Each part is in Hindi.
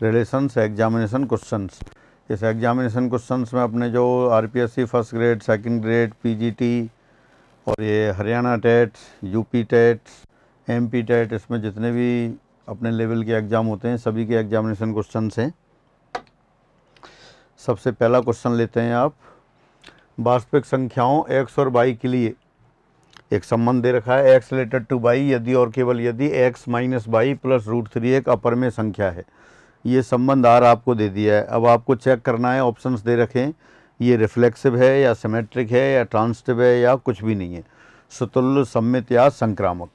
Relations examination questions. इस एग्जामिनेशन क्वेश्चंस में अपने जो RPSC first grade, second grade, PGT और ये Haryana TET, UP TET, MP TET, इसमें जितने भी अपने लेवल के एग्ज़ाम होते हैं सभी के एग्जामिनेशन क्वेश्चंस हैं। सबसे पहला क्वेश्चन लेते हैं आप। वास्तविक संख्याओं x और y के लिए एक संबंध दे रखा है, x रिलेटेड टू y यदि और केवल यदि x माइनस वाई प्लस √3 एक अपरमेय संख्या है। ये संबंध आर आपको दे दिया है। अब आपको चेक करना है, ऑप्शंस दे रखे हैं, ये रिफ्लेक्सिव है या सिमेट्रिक है या ट्रांसिटिव है या कुछ भी नहीं है, सुतुल्य, सम्मित या संक्रामक।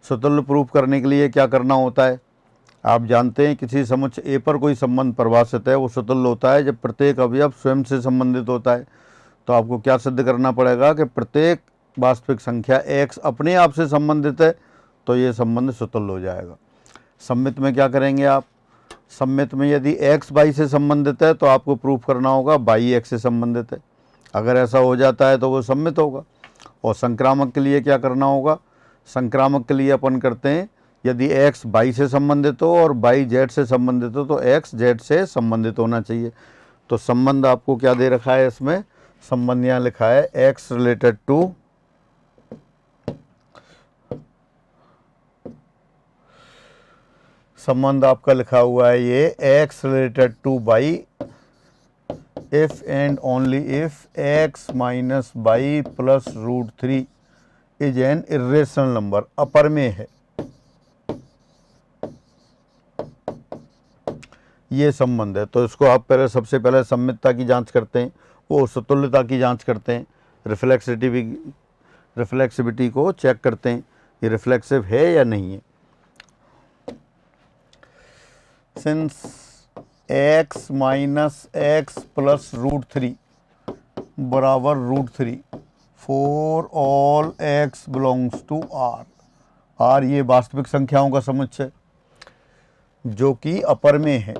सुतुल्य प्रूफ करने के लिए क्या करना होता है, आप जानते हैं किसी समुच्चय ए पर कोई संबंध परिभाषित है, वो सुतुल्य होता है जब प्रत्येक अवयव स्वयं से संबंधित होता है। तो आपको क्या सिद्ध करना पड़ेगा कि प्रत्येक वास्तविक संख्या x अपने आप से संबंधित है, तो ये संबंध सुतुल्य हो जाएगा। सम्मित में क्या करेंगे आप, सम्मित में यदि x y से संबंधित है तो आपको प्रूफ करना होगा y x से संबंधित है। अगर ऐसा हो जाता है तो वो सम्मित होगा। और संक्रामक के लिए क्या करना होगा, संक्रामक के लिए अपन करते हैं यदि x y से संबंधित हो और y z से संबंधित हो तो x z से संबंधित होना चाहिए। तो संबंध आपको क्या दे रखा है, इसमें संबंध यहाँ लिखा है x रिलेटेड टू संबंध आपका लिखा हुआ है ये x related to y if and only if x minus y plus √3 is an irrational number, अपरमेय है। ये संबंध है। तो इसको आप पहले सबसे पहले सम्मितता की जांच करते हैं, वो सुतुल्यता की जांच करते हैं, रिफ्लेक्सिविटी को चेक करते हैं ये रिफ्लेक्सिव है या नहीं है। Since x minus x plus √3 बराबर √3 for all x belongs to r, r ये वास्तविक संख्याओं का समुच्चय जो कि अपरमेय है।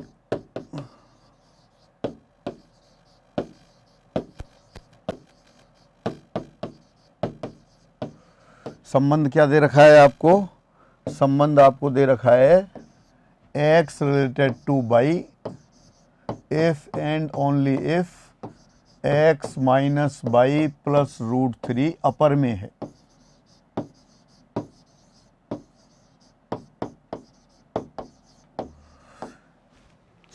संबंध क्या दे रखा है आपको, संबंध आपको दे रखा है x related to y if and only if x minus y plus √3 अपरमेय है।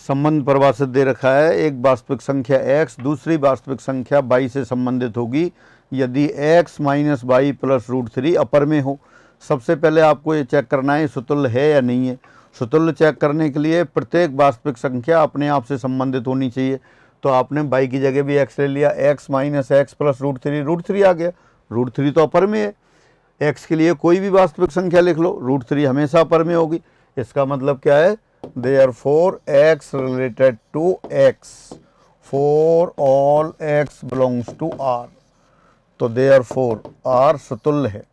संबंध परिभाषित दे रखा है, एक वास्तविक संख्या x दूसरी वास्तविक संख्या y से संबंधित होगी यदि x माइनस वाई प्लस √3 अपरमेय हो। सबसे पहले आपको ये चेक करना है सुतुल्य है या नहीं है। सुतुल्य चेक करने के लिए प्रत्येक वास्तविक संख्या अपने आप से संबंधित होनी चाहिए। तो आपने y की जगह भी x ले लिया, x माइनस एक्स प्लस √3 आ गया, √3 तो अपरमेय है। x के लिए कोई भी वास्तविक संख्या लिख लो, √3 हमेशा अपरमेय होगी। इसका मतलब क्या है, Therefore x related to x for all x belongs to R, तो therefore R सुतुल्य है।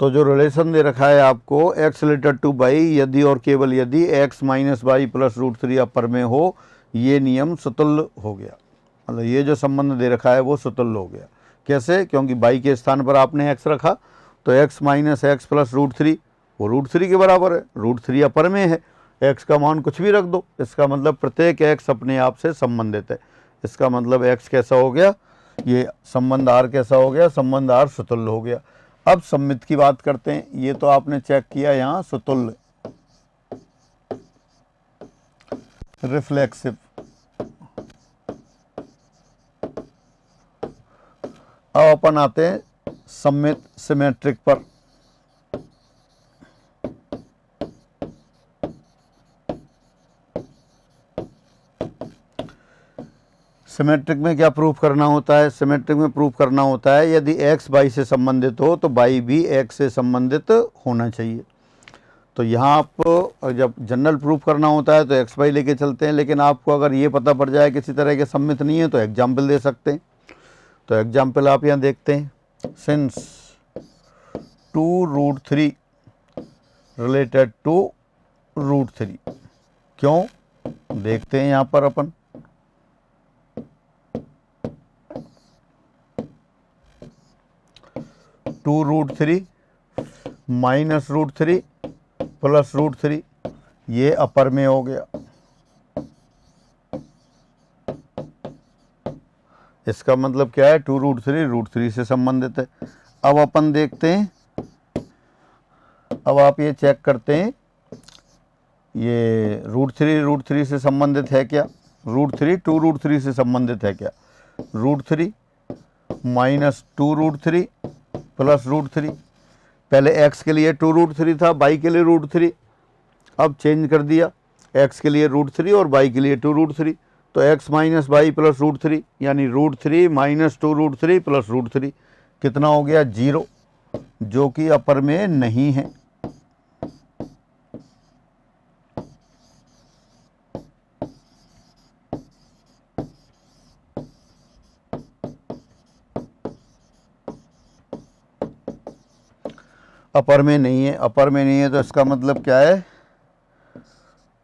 तो जो रिलेशन दे रखा है आपको x रिलेटेड टू y यदि और केवल यदि x माइनस वाई प्लस √3 अपरमेय हो, ये नियम सुतुल्य हो गया। मतलब ये जो संबंध दे रखा है वो सुतुल्य हो गया। कैसे, क्योंकि y के स्थान पर आपने x रखा तो x माइनस एक्स प्लस √3 वो √3 के बराबर है, √3 अपरमेय है, x का मान कुछ भी रख दो, इसका मतलब प्रत्येक x अपने आप से संबंधित है। इसका मतलब x कैसा हो गया, ये संबंध r कैसा हो गया, संबंध r सुतुल्य हो गया। अब सम्मित की बात करते हैं। ये तो आपने चेक किया यहाँ सुतुल्य, रिफ्लेक्सिव। अब अपन आते हैं सम्मित सिमेट्रिक पर। सिमेट्रिक में क्या प्रूफ करना होता है, सिमेट्रिक में प्रूफ करना होता है यदि x y से संबंधित हो तो y भी x से संबंधित होना चाहिए। तो यहाँ आप जब जनरल प्रूफ करना होता है तो एक्स वाई लेके चलते हैं, लेकिन आपको अगर ये पता पड़ जाए किसी तरह के सम्मित नहीं है तो एग्जाम्पल दे सकते हैं। तो एग्जाम्पल आप यहाँ देखते हैं, सिंस 2√3 रिलेटेड टू √3, क्यों देखते हैं यहाँ पर अपन। Two √3 minus root three plus root three, ये अपर में हो गया। इसका मतलब क्या है, टू रूट थ्री से संबंधित है। अब अपन देखते हैं, अब आप ये चेक करते हैं, ये रूट थ्री से संबंधित है क्या, रूट थ्री से संबंधित है क्या, root three minus two root three plus root three. पहले x के लिए टू रूट थ्री था, y के लिए रूट थ्री, अब चेंज कर दिया, x के लिए रूट थ्री और y के लिए टू रूट थ्री, तो x minus y plus root three, यानी root three minus two root three plus root three, कितना हो गया, 0, जो कि अपर में नहीं है। अपर में नहीं है, अपर में नहीं है, तो इसका मतलब क्या है,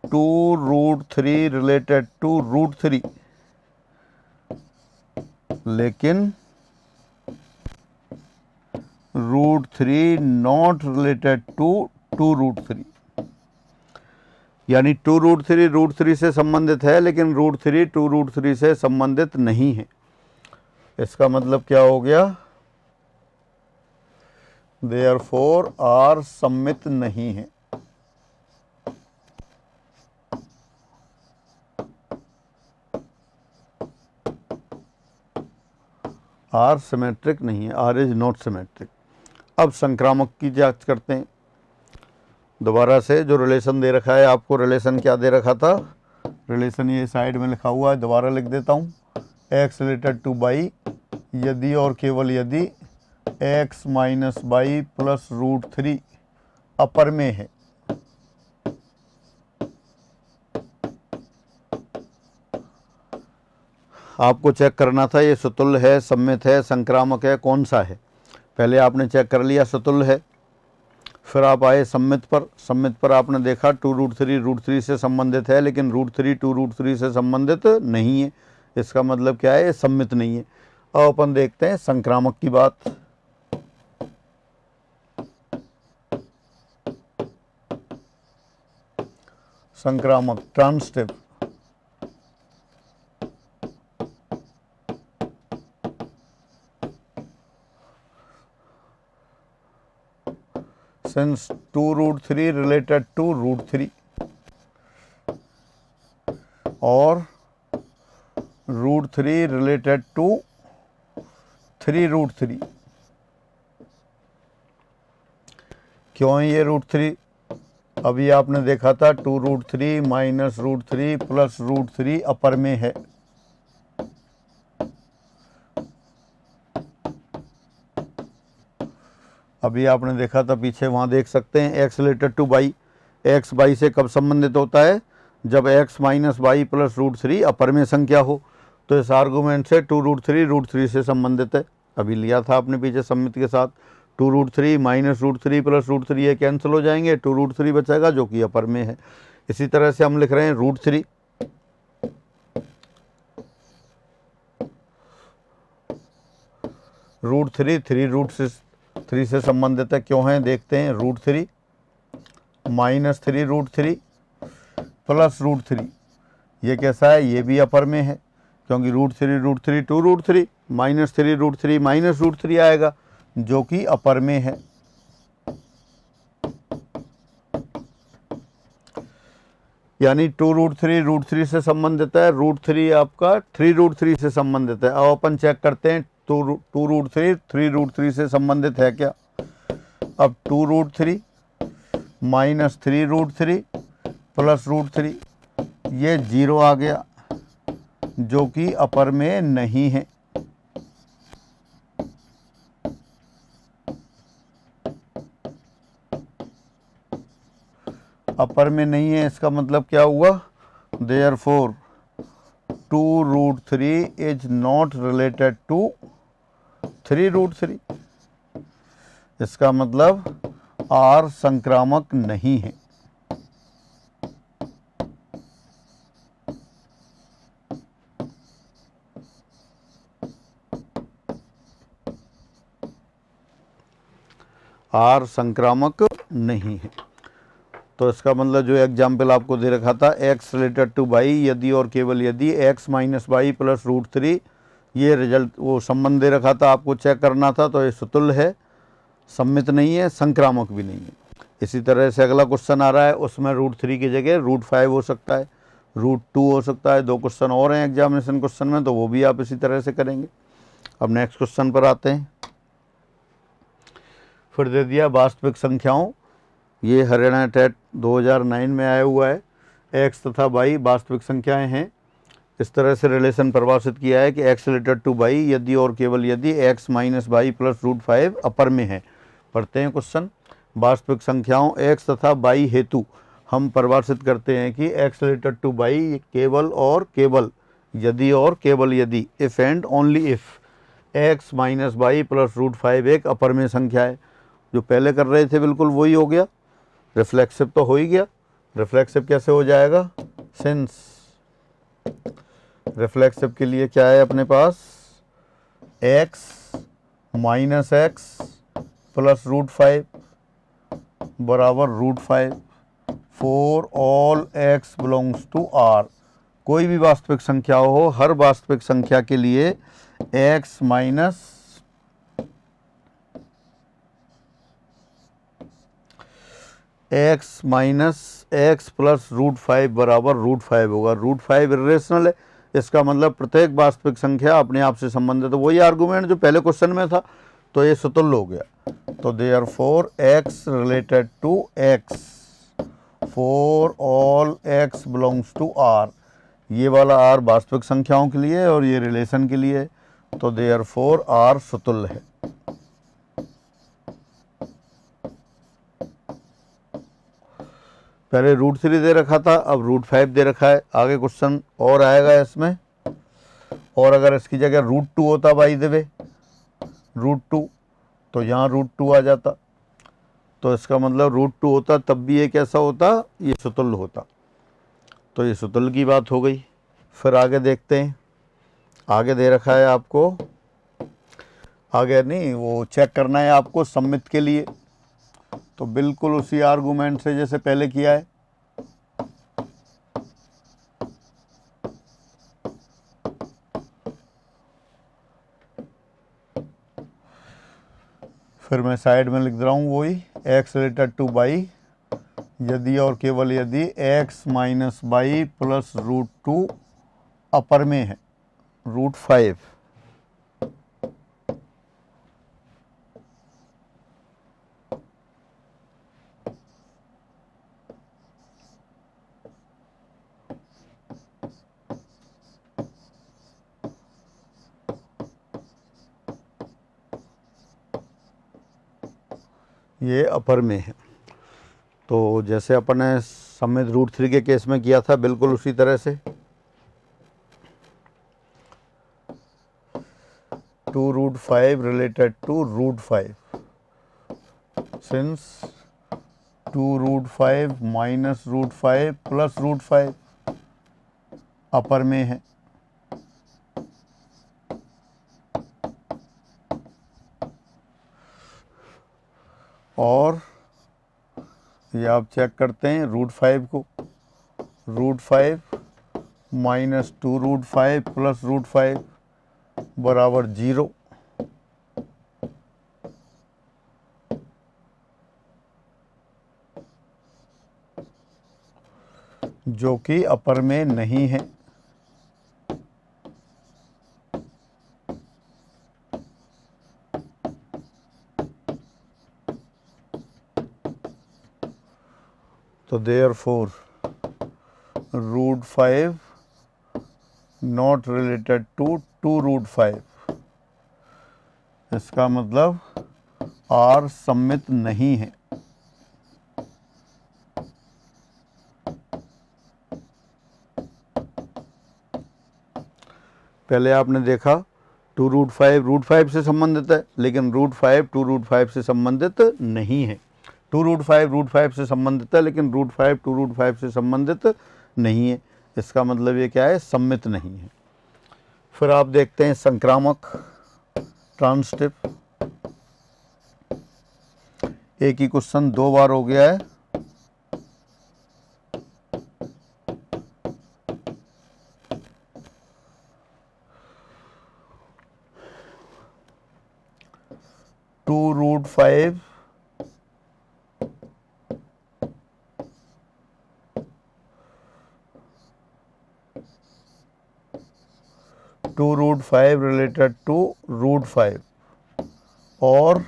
two root three related to root three, लेकिन root three not related to two root three, यानी टू रूट थ्री से संबंधित है, लेकिन root three two root three से संबंधित नहीं है। इसका मतलब क्या हो गया, देयरफॉर आर सम्मित नहीं है। आर सिमेट्रिक नहीं है, आर इज नॉट सिमेट्रिक। अब संक्रामक की जांच करते हैं दोबारा से। जो रिलेशन दे रखा है आपको, रिलेशन क्या दे रखा था, रिलेशन ये साइड में लिखा हुआ है, दोबारा लिख देता हूँ, एक्स रिलेटेड टू बाई यदि और केवल यदि x minus y plus root three अपर में है। आपको चेक करना था ये सुतुल्य है, सम्मित है, संक्रामक है, कौन सा है। पहले आपने चेक कर लिया सुतुल्य है, फिर आप आए सम्मित पर। सम्मित पर आपने देखा टू रूट थ्री से संबंधित है, लेकिन root three two root three से संबंधित नहीं है। इसका मतलब क्या है, ये सम्मित नहीं है। अब अपन देखते हैं संक्रामक की बात। संक्रामक transitive, since two root three related to root three और root three related to three root three. क्यों है ये रूट थ्री, अभी आपने देखा था two root three minus root three plus root three अपर में है। अभी आपने देखा था पीछे, वहाँ देख सकते हैं x related to y, x y से कब संबंधित होता है, जब x minus y plus root three अपर में संख्या हो। तो इस आर्गूमेंट से टू रूट थ्री से संबंधित है। अभी लिया था आपने पीछे सम्मित के साथ, two root three minus root three plus root three, ये कैंसिल हो जाएंगे, टू रूट थ्री बचेगा जो कि अपर में है। इसी तरह से हम लिख रहे हैं root three, root three three से संबंधित है। क्यों है देखते हैं, root three minus three root three plus root three, ये कैसा है, ये भी अपर में है, क्योंकि root three two root three minus three minus root three आएगा, जो कि अपर में है। यानी टू रूट थ्री से संबंधित है, रूट थ्री आपका थ्री रूट थ्री से संबंधित है। अब अपन चेक करते हैं टू रूट थ्री से संबंधित है क्या। अब two root three minus three root three plus root three, ये 0 आ गया, जो कि अपर में नहीं है। अपर में नहीं है, इसका मतलब क्या हुआ, therefore two root three is not related to three root three. इसका मतलब आर संक्रामक नहीं है। आर संक्रामक नहीं है। तो इसका मतलब जो एग्जाम्पल आपको दे रखा था x रिलेटेड टू y यदि और केवल यदि x माइनस वाई प्लस √3, ये रिजल्ट वो संबंध दे रखा था, आपको चेक करना था। तो ये सुतुल्य है, सम्मित नहीं है, संक्रामक भी नहीं है। इसी तरह से अगला क्वेश्चन आ रहा है, उसमें √3 की जगह √5 हो सकता है, √2 हो सकता है। 2 क्वेश्चन और हैं एग्जामिनेशन क्वेश्चन में, तो वो भी आप इसी तरह से करेंगे। अब नेक्स्ट क्वेश्चन पर आते हैं। फिर दे दिया वास्तविक संख्याओं, ये हरियाणा टेट 2009 में आया हुआ है। x तथा y वास्तविक संख्याएं हैं। इस तरह से रिलेशन परिभाषित किया है कि x रिलेटेड टू y यदि और केवल यदि x माइनस वाई प्लस √5 अपर में है। पढ़ते हैं क्वेश्चन। वास्तविक संख्याओं x तथा y हेतु हम परिभाषित करते हैं कि x रिलेटेड टू y केवल और केवल यदि और केवल यदि, if and only if x minus y plus √5 एक अपर में संख्या है। जो पहले कर रहे थे बिल्कुल वही हो गया। रिफ्लेक्सिव तो हो ही गया। रिफ्लेक्सिव कैसे हो जाएगा? सिंस रिफ्लेक्सिव के लिए क्या है अपने पास, x माइनस एक्स प्लस √5 बराबर √5 for all x belongs to r। कोई भी वास्तविक संख्या हो, हर वास्तविक संख्या के लिए x माइनस एक्स प्लस √5 बराबर √5 होगा। √5 इरेशनल है, इसका मतलब प्रत्येक वास्तविक संख्या अपने आप से संबंधित है। वही आर्गूमेंट जो पहले क्वेश्चन में था, तो ये सुतुल्य हो गया। तो therefore x related to x for all x belongs to r, ये वाला r वास्तविक संख्याओं के लिए और ये रिलेशन के लिए है। तो देयरफॉर r सुतुल्य है। पहले √3 दे रखा था, अब √5 दे रखा है। आगे क्वेश्चन और आएगा इसमें, और अगर इसकी जगह √2 होता बाई द वे √2, तो यहाँ √2 आ जाता। तो इसका मतलब √2 होता तब भी ये कैसा होता, ये सुतुल्य होता। तो ये सुतुल्य की बात हो गई। फिर आगे देखते हैं। आगे दे रखा है आपको, आगे नहीं, वो चेक करना है आपको सम्मित के लिए। तो बिल्कुल उसी आर्गूमेंट से जैसे पहले किया है। फिर मैं साइड में लिख रहा हूँ वही, x रिलेटेड टू y यदि और केवल यदि x माइनस वाई प्लस √2 अपर में है √5। ये अपर में है। तो जैसे अपन ने सम्मित √3 के केस में किया था, बिल्कुल उसी तरह से 2√5 related to √5 since 2√5 minus √5 plus √5 अपर में है। और ये आप चेक करते हैं √5 को, √5 माइनस 2√5 प्लस √5 बराबर 0। जो कि अपर में नहीं है। तो देयरफॉर √5 नॉट रिलेटेड टू 2√5, इसका मतलब r सम्मित नहीं है। पहले आपने देखा 2√5 √5 से संबंधित है, लेकिन √5 2√5 से संबंधित नहीं है। 2√5 √5 से संबंधित है, लेकिन √5 2√5 से संबंधित नहीं है। इसका मतलब ये क्या है, सम्मित नहीं है। फिर आप देखते हैं संक्रामक, ट्रांसिटिव। एक ही क्वेश्चन 2 बार हो गया है। √5 2√5 related to √5 और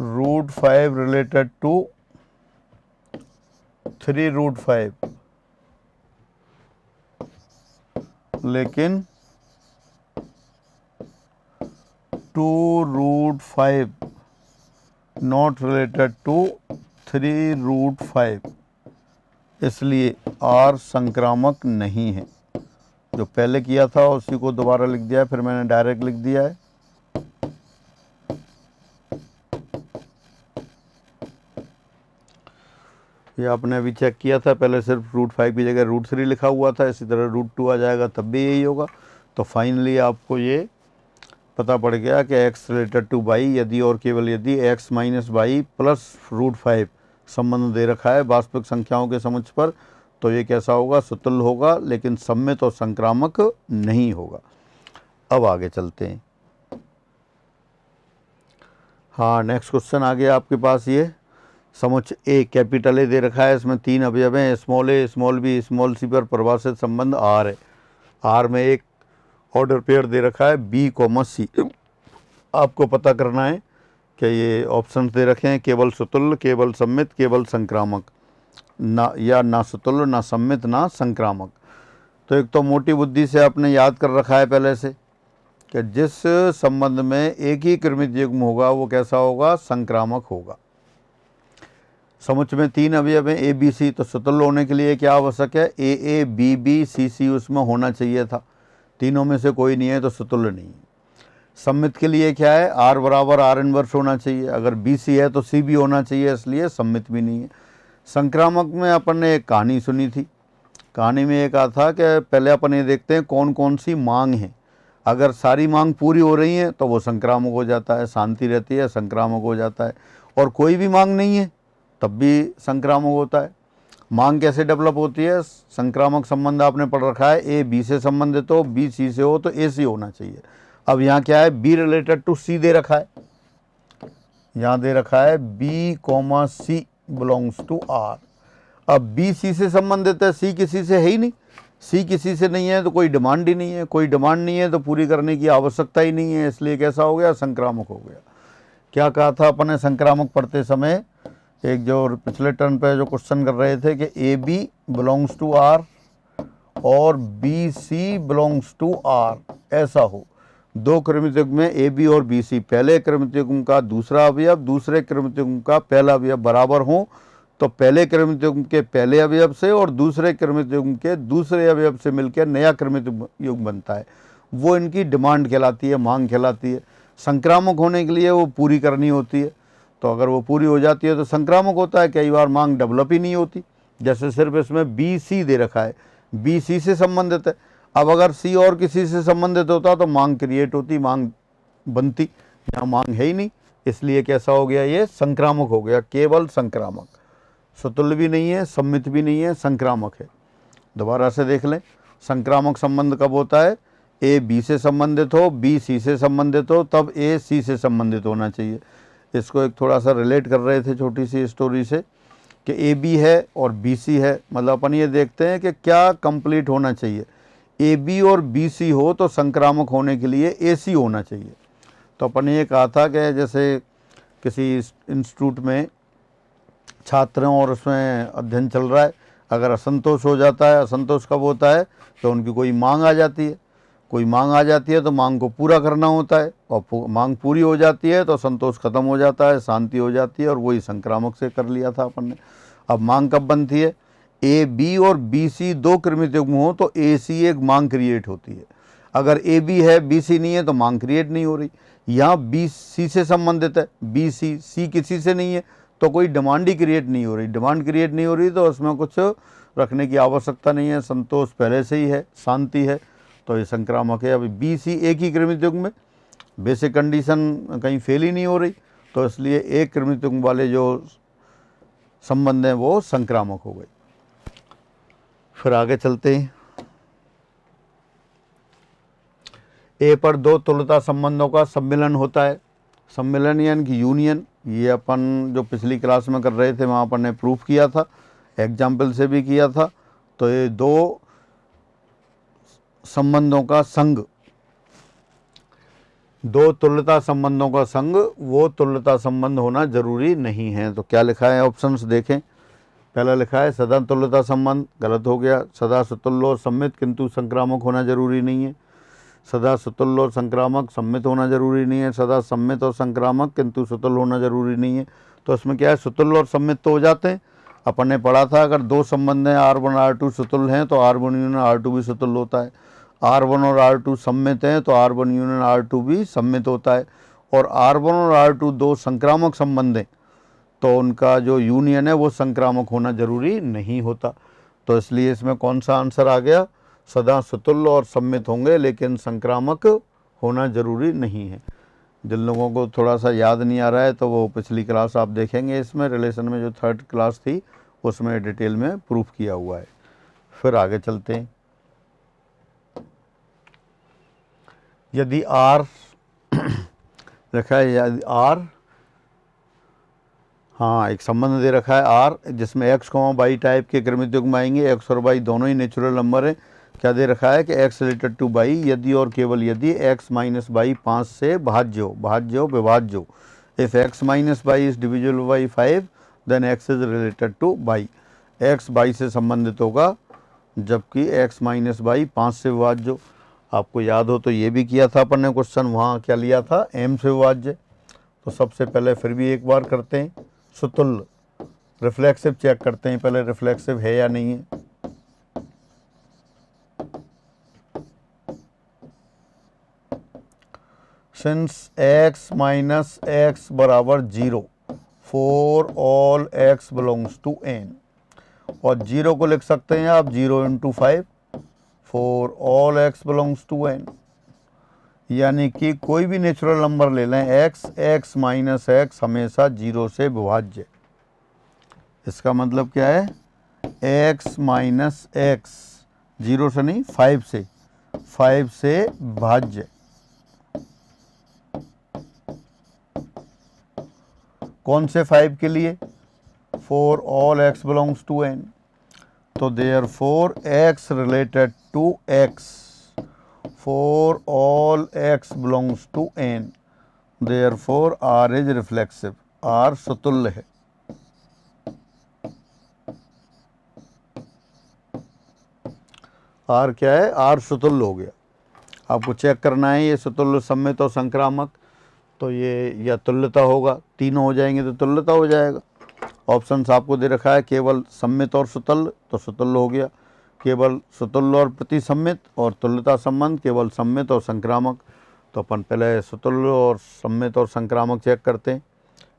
√5 related to 3√5, लेकिन 2√5 नॉट रिलेटेड टू 3√5, इसलिए R संक्रामक नहीं है। जो पहले किया था उसी को दोबारा लिख दिया है, फिर मैंने डायरेक्ट लिख दिया है। ये आपने अभी चेक किया था, पहले सिर्फ √5 की जगह √3 लिखा हुआ था, इसी तरह √2 आ जाएगा तब भी यही होगा। तो फाइनली आपको ये पता पड़ गया कि x रिलेटेड टू y यदि और केवल यदि x माइनस y प्लस √5 संबंध दे रखा है वास्तविक संख्याओं के समुच्चय पर, तो ये कैसा होगा? सुतुल्य होगा, लेकिन सम्मित और संक्रामक नहीं होगा। अब आगे चलते हैं। हाँ, नेक्स्ट क्वेश्चन आ गया आपके पास। ये समुच्चय ए कैपिटल ए दे रखा है, इसमें 3 अवयव हैं, स्मॉल ए, स्मॉल बी, स्मॉल सी पर परिभाषित संबंध R है। R में एक ऑर्डर पेयर दे रखा है B, C। आपको पता करना है कि ये ऑप्शन दे रखे हैं केवल सुतुल्य, केवल सम्मित, केवल संक्रामक, ना या ना सुतुल्य, ना सम्मित, ना संक्रामक। तो एक तो मोटी बुद्धि से आपने याद कर रखा है पहले से कि जिस संबंध में एक ही क्रमित युग्म होगा वो कैसा होगा? संक्रामक होगा। समुच्चय में 3 अवयव हैं ए बी सी, तो सुतुल्य होने के लिए क्या आवश्यक है? ए ए बी बी सी सी उसमें होना चाहिए था, तीनों में से कोई नहीं है तो सुतुल्य नहीं है। सम्मित के लिए क्या है? R बराबर R इनवर्स होना चाहिए, अगर बी सी है तो सी भी होना चाहिए, इसलिए सम्मित भी नहीं है। संक्रामक में अपन ने एक कहानी सुनी थी, कहानी में ये कहा था कि पहले अपन ये देखते हैं कौन कौन सी मांग है, अगर सारी मांग पूरी हो रही है तो वो संक्रामक हो जाता है, शांति रहती है, संक्रामक हो जाता है, और कोई भी मांग नहीं है तब भी संक्रामक होता है। मांग कैसे डेवलप होती है? संक्रामक संबंध आपने पढ़ रखा है, ए बी से संबंधित हो, बी सी से हो तो ए सी होना चाहिए। अब यहाँ क्या है? बी रिलेटेड टू सी दे रखा है, यहाँ दे रखा है B comma C belongs to R। अब बी सी से संबंधित है, सी किसी से है ही नहीं, सी किसी से नहीं है तो कोई डिमांड ही नहीं है, कोई डिमांड नहीं है तो पूरी करने की आवश्यकता ही नहीं है, इसलिए कैसा हो गया? संक्रामक हो गया। क्या कहा था अपन ने संक्रामक पढ़ते समय? एक जो पिछले टर्न पे जो क्वेश्चन कर रहे थे कि A B belongs to R और B C belongs to R ऐसा हो। दो क्रमित युग्म में ए बी और बी सी, पहले क्रमित युग्म का दूसरा अवयव, दूसरे क्रमित युग्म का पहला अवयव बराबर हो तो पहले क्रमित युग्म के पहले अवयव से और दूसरे क्रमित युग्म के दूसरे अवयव से मिलकर नया क्रमित युग्म बनता है, वो इनकी डिमांड कहलाती है, मांग कहलाती है। संक्रामक होने के लिए वो पूरी करनी होती है, तो अगर वो पूरी हो जाती है तो संक्रामक होता है। कई बार मांग डेवलप ही नहीं होती, जैसे सिर्फ इसमें बी सी दे रखा है, बी सी से संबंधित है। अब अगर सी और किसी से संबंधित होता तो मांग क्रिएट होती, मांग बनती, यहाँ मांग है ही नहीं, इसलिए कैसा हो गया? ये संक्रामक हो गया, केवल संक्रामक। सुतुल्य भी नहीं है, सम्मित भी नहीं है, संक्रामक है। दोबारा से देख लें, संक्रामक संबंध कब होता है? ए बी से संबंधित हो, बी सी से संबंधित हो, तब ए सी से संबंधित होना चाहिए। इसको एक थोड़ा सा रिलेट कर रहे थे छोटी सी स्टोरी से कि ए बी है और बी सी है, मतलब अपन ये देखते हैं कि क्या कंप्लीट होना चाहिए। ए बी और बी सी हो तो संक्रामक होने के लिए ए सी होना चाहिए। तो अपन ये कहा था कि जैसे किसी इंस्टीट्यूट में छात्र हैं और उसमें अध्ययन चल रहा है, अगर असंतोष हो जाता है, असंतोष कब होता है? तो उनकी कोई मांग आ जाती है, कोई मांग आ जाती है तो मांग को पूरा करना होता है, और मांग पूरी हो जाती है तो संतोष खत्म हो जाता है, शांति हो जाती है, और वही संक्रामक से कर लिया था अपन ने। अब मांग कब बनती है? ए बी और बी सी दो क्रमित युग्म हो तो ए सी एक मांग क्रिएट होती है। अगर ए बी है, बी सी नहीं है तो मांग क्रिएट नहीं हो रही। यहाँ बी सी से संबंधित है, बी सी, सी किसी से नहीं है तो कोई डिमांड ही क्रिएट नहीं हो रही। डिमांड क्रिएट नहीं हो रही तो उसमें कुछ रखने की आवश्यकता नहीं है, संतोष पहले से ही है, शांति है, तो ये संक्रामक है। अभी बी सी एक ही क्रमित युग्म में बेसिक कंडीशन कहीं फेल ही नहीं हो रही, तो इसलिए एक कृमिक तुंग वाले जो संबंध हैं वो संक्रामक हो गए। फिर आगे चलते हैं। ए पर दो तुल्यता संबंधों का सम्मिलन होता है। सम्मिलन यानी कि यूनियन, ये अपन जो पिछली क्लास में कर रहे थे वहाँ अपन ने प्रूफ किया था, एग्जाम्पल से भी किया था। तो ये दो संबंधों का संग, दो तुल्यता संबंधों का संग, वो तुल्यता संबंध होना जरूरी नहीं है। तो क्या लिखा है ऑप्शंस देखें। पहला लिखा है सदा तुल्यता संबंध, गलत हो गया। सदा सुतुल्य और सम्मित किंतु संक्रामक होना जरूरी नहीं है। सदा सुतुल्य और संक्रामक सम्मित होना जरूरी नहीं है। सदा सम्मित और संक्रामक किंतु सुतुल्य होना जरूरी नहीं है। तो इसमें क्या है, सुतुल्य और सम्मित तो हो जाते हैं। अपन ने पढ़ा था अगर दो संबंध हैं R1 R2 सुतुल्य हैं तो R1 यूनियन R2 भी सुतुल्य होता है। R1 और R2 सम्मित हैं तो R1 यूनियन R2 भी सम्मित होता है। और R1 और R2 दो संक्रामक संबंध हैं तो उनका जो यूनियन है वो संक्रामक होना जरूरी नहीं होता। तो इसलिए इसमें कौन सा आंसर आ गया, सदा सुतुल्य और सम्मित होंगे लेकिन संक्रामक होना जरूरी नहीं है। जिन लोगों को थोड़ा सा याद नहीं आ रहा है तो वो पिछली क्लास आप देखेंगे, इसमें रिलेशन में जो थर्ड क्लास थी उसमें डिटेल में प्रूफ किया हुआ है। फिर आगे चलते हैं। यदि R रखा है, यदि R, हाँ एक संबंध दे रखा है R जिसमें x, y टाइप के क्रमिक युग्म आएंगे। x और y दोनों ही नेचुरल नंबर हैं। क्या दे रखा है कि x रिलेटेड टू y यदि और केवल यदि x माइनस y 5 से भाज्य हो विभाज्य हो। If x minus y is divisible by 5 then x is related to y। x y से संबंधित होगा जबकि x माइनस y 5 से विभाज्य हो। आपको याद हो तो ये भी किया था अपन ने क्वेश्चन, वहाँ क्या लिया था, m से विभाज्य। तो सबसे पहले फिर भी एक बार करते हैं सुतुल्य, रिफ्लेक्सिव चेक करते हैं पहले रिफ्लेक्सिव है या नहीं है। सिंस x माइनस x बराबर 0 for all x belongs to n, और 0 को लिख सकते हैं आप 0 into 5 for all x belongs to n, यानी कि कोई भी नेचुरल नंबर ले लें x माइनस x हमेशा 0 से विभाज्य। इसका मतलब क्या है, x माइनस x 0 से नहीं 5 से भाज्य। कौन से 5 के लिए, for all x belongs to n। तो therefore x related to x for all x belongs to n, therefore r is reflexive, r सुतुल्य है। r क्या है, r सुतुल्य हो गया। आपको चेक करना है ये सुतुल्य, सम्मित और संक्रामक, तो ये या तुल्यता होगा, तीनों हो जाएंगे तो तुल्यता हो जाएगा। ऑप्शंस आपको दे रखा है केवल सम्मित और सुतुल्य, तो सुतुल्य हो गया। केवल सुतुल्य और प्रतिसम्मित, और तुल्यता संबंध केवल सम्मित और संक्रामक। तो अपन पहले सुतुल्य और सम्मित और संक्रामक चेक करते हैं।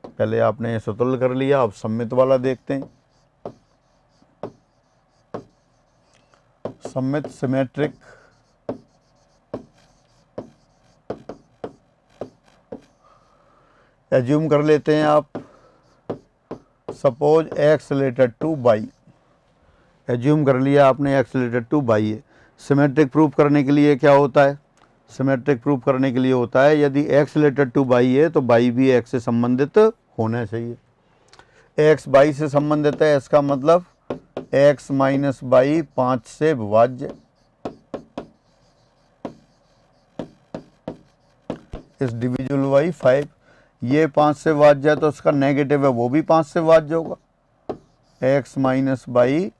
पहले आपने सुतुल्य कर लिया, अब सम्मित वाला देखते हैं। सम्मित सिमेट्रिक, एज्यूम कर लेते हैं आप, suppose x related to y, assume कर लिया आपने x रिलेटेड टू y है। सिमेट्रिक प्रूफ करने के लिए क्या होता है, सिमेट्रिक प्रूफ करने के लिए होता है यदि x रिलेटेड टू y है तो y भी x से संबंधित होना चाहिए। x y से संबंधित है, इसका मतलब x माइनस y 5 से विभाज्य, इस डिविजिबल बाई 5। ये 5 से विभाज्य है तो इसका नेगेटिव है वो भी 5 से विभाज्य होगा। x माइनस y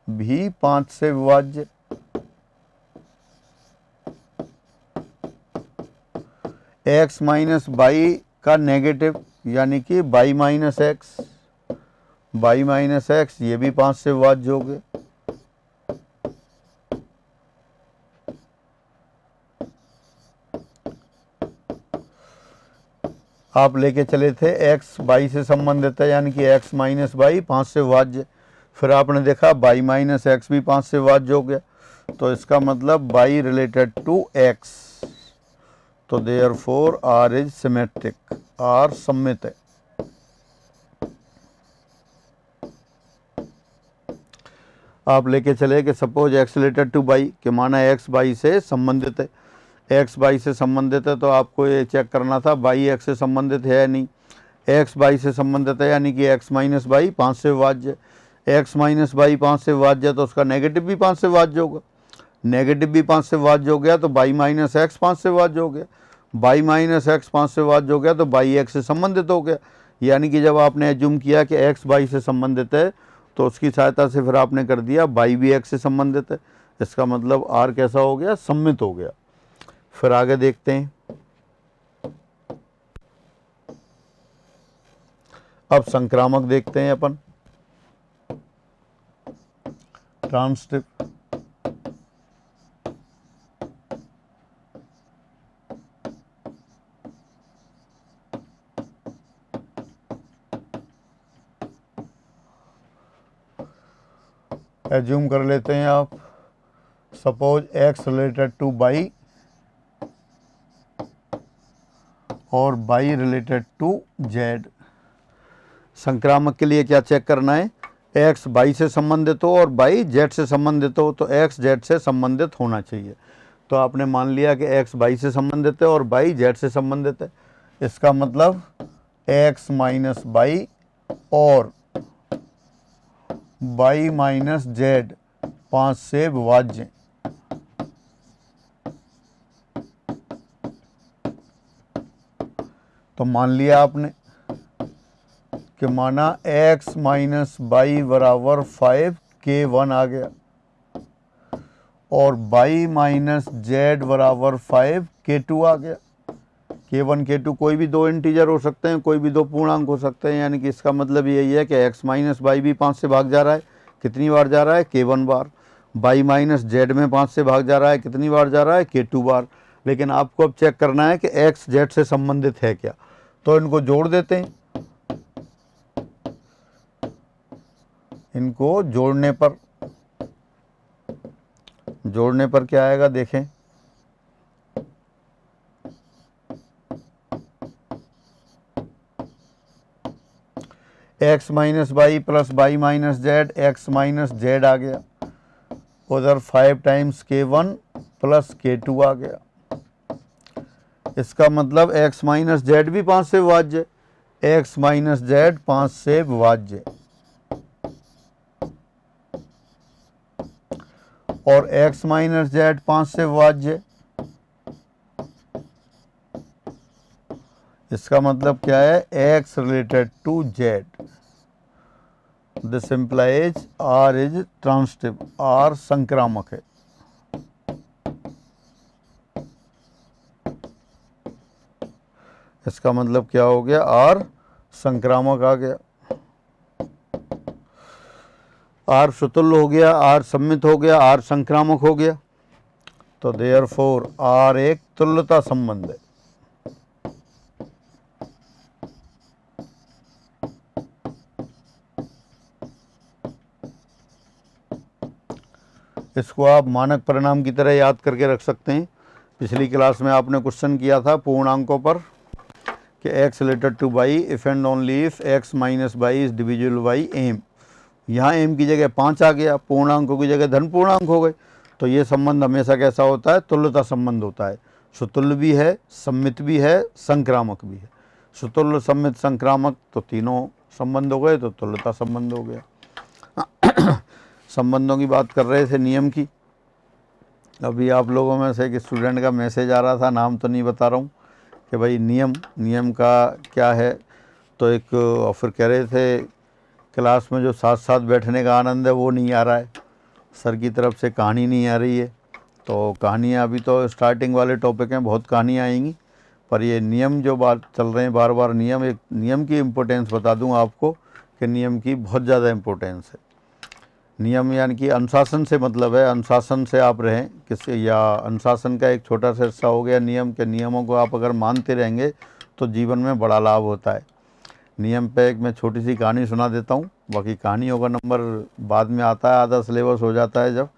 भी 5 से विभाज्य। x माइनस y का नेगेटिव यानी कि y माइनस x, ये भी 5 से विभाज्य हो गए। आप लेके चले थे x y से संबंधित है यानी कि x माइनस y 5 से विभाज्य, फिर आपने देखा y माइनस x भी 5 से विभाज्य हो गया, तो इसका मतलब y रिलेटेड टू x, तो therefore r is symmetric. R सम्मित है। आप लेके चले कि suppose x related to y के माना एक्स वाई से संबंधित है। एक्स वाई से संबंधित है तो आपको ये चेक करना था वाई एक्स से संबंधित है या नहीं। एक्स वाई से संबंधित है यानी कि एक्स माइनस वाई 5 से विभाज्य। एक्स माइनस वाई 5 से विभाज्य तो उसका नेगेटिव भी 5 से विभाज्य होगा। नेगेटिव भी 5 से विभाज्य हो गया तो वाई माइनस एक्स 5 से विभाज्य हो गया। वाई माइनस एक्स 5 से विभाज्य हो गया तो वाई एक्स से संबंधित हो गया। यानी कि जब आपने एज्यूम किया कि एक्स वाई से संबंधित है तो उसकी सहायता से फिर आपने कर दिया वाई भी एक्स से संबंधित है। इसका मतलब आर कैसा हो गया, सम्मित हो गया। फिर आगे देखते हैं। अब संक्रामक देखते हैं अपन, ट्रांसटिव। एज्यूम कर लेते हैं आप, suppose x related to y और वाई रिलेटेड टू जेड। संक्रामक के लिए क्या चेक करना है, एक्स वाई से संबंधित हो और वाई जेड से संबंधित हो तो एक्स जेड से संबंधित होना चाहिए। तो आपने मान लिया कि एक्स वाई से संबंधित है और वाई जेड से संबंधित है। इसका मतलब एक्स माइनस वाई और वाई माइनस जेड 5 से विभाज्य। तो मान लिया आपने कि माना x माइनस वाई बराबर 5 k1 आ गया और y माइनस जेड बराबर 5 k2 आ गया। k1 k2 कोई भी दो इंटीजर हो सकते हैं, कोई भी दो पूर्णांक हो सकते हैं। यानी कि इसका मतलब यही है कि x माइनस वाई भी 5 से भाग जा रहा है, कितनी बार जा रहा है, k1 बार। y माइनस जेड में 5 से भाग जा रहा है, कितनी बार जा रहा है, k2 बार। लेकिन आपको अब चेक करना है कि x जेड से संबंधित है क्या। तो इनको जोड़ देते हैं। इनको जोड़ने पर क्या आएगा देखें, x minus y plus y minus z, x minus z आ गया। उधर 5 टाइम्स k1 प्लस k2 आ गया। इसका मतलब एक्स माइनस जेड भी 5 से विभाज्य, एक्स माइनस जेड 5 से विभाज्य और x माइनस जेड 5 से विभाज्य। इसका मतलब क्या है, x related to z। This implies r is transitive, r संक्रामक है। इसका मतलब क्या हो गया, r संक्रामक आ गया। आर सुतुल्य हो गया, आर सम्मित हो गया, आर संक्रामक हो गया। तो देयरफॉर आर एक तुल्यता संबंध है। इसको आप मानक परिणाम की तरह याद करके रख सकते हैं। पिछली क्लास में आपने क्वेश्चन किया था पूर्णांकों पर कि x related to y if and only if x minus y is divisible by m। यहाँ m की जगह 5 आ गया, पूर्णांकों की जगह धन पूर्णांक हो गए। तो ये संबंध हमेशा कैसा होता है, तुल्यता संबंध होता है। सुतुल्य भी है, सम्मित भी है, संक्रामक भी है। सुतुल्य, सम्मित, संक्रामक तो तीनों संबंध हो गए, तो तुल्यता संबंध हो गया। संबंधों की बात कर रहे थे, नियम की। अभी आप लोगों में से एक स्टूडेंट का मैसेज आ रहा था, नाम तो नहीं बता रहा हूँ, कि भाई नियम का क्या है। तो एक ऑफर कह रहे थे क्लास में जो साथ साथ बैठने का आनंद है वो नहीं आ रहा है, सर की तरफ से कहानी नहीं आ रही है। तो कहानियाँ अभी तो स्टार्टिंग वाले टॉपिक हैं, बहुत कहानियाँ आएंगी, पर ये नियम जो बात चल रहे हैं बार बार, एक नियम की इम्पोर्टेंस बता दूं आपको कि नियम की बहुत ज़्यादा इम्पोर्टेंस है। नियम यानी कि अनुशासन से मतलब है, अनुशासन से आप रहें किसी, या अनुशासन का एक छोटा सा हिस्सा हो गया नियम के। नियमों को आप अगर मानते रहेंगे तो जीवन में बड़ा लाभ होता है। नियम पे एक मैं छोटी सी कहानी सुना देता हूँ, बाकी कहानियों का नंबर बाद में आता है, आधा सिलेबस हो जाता है जब,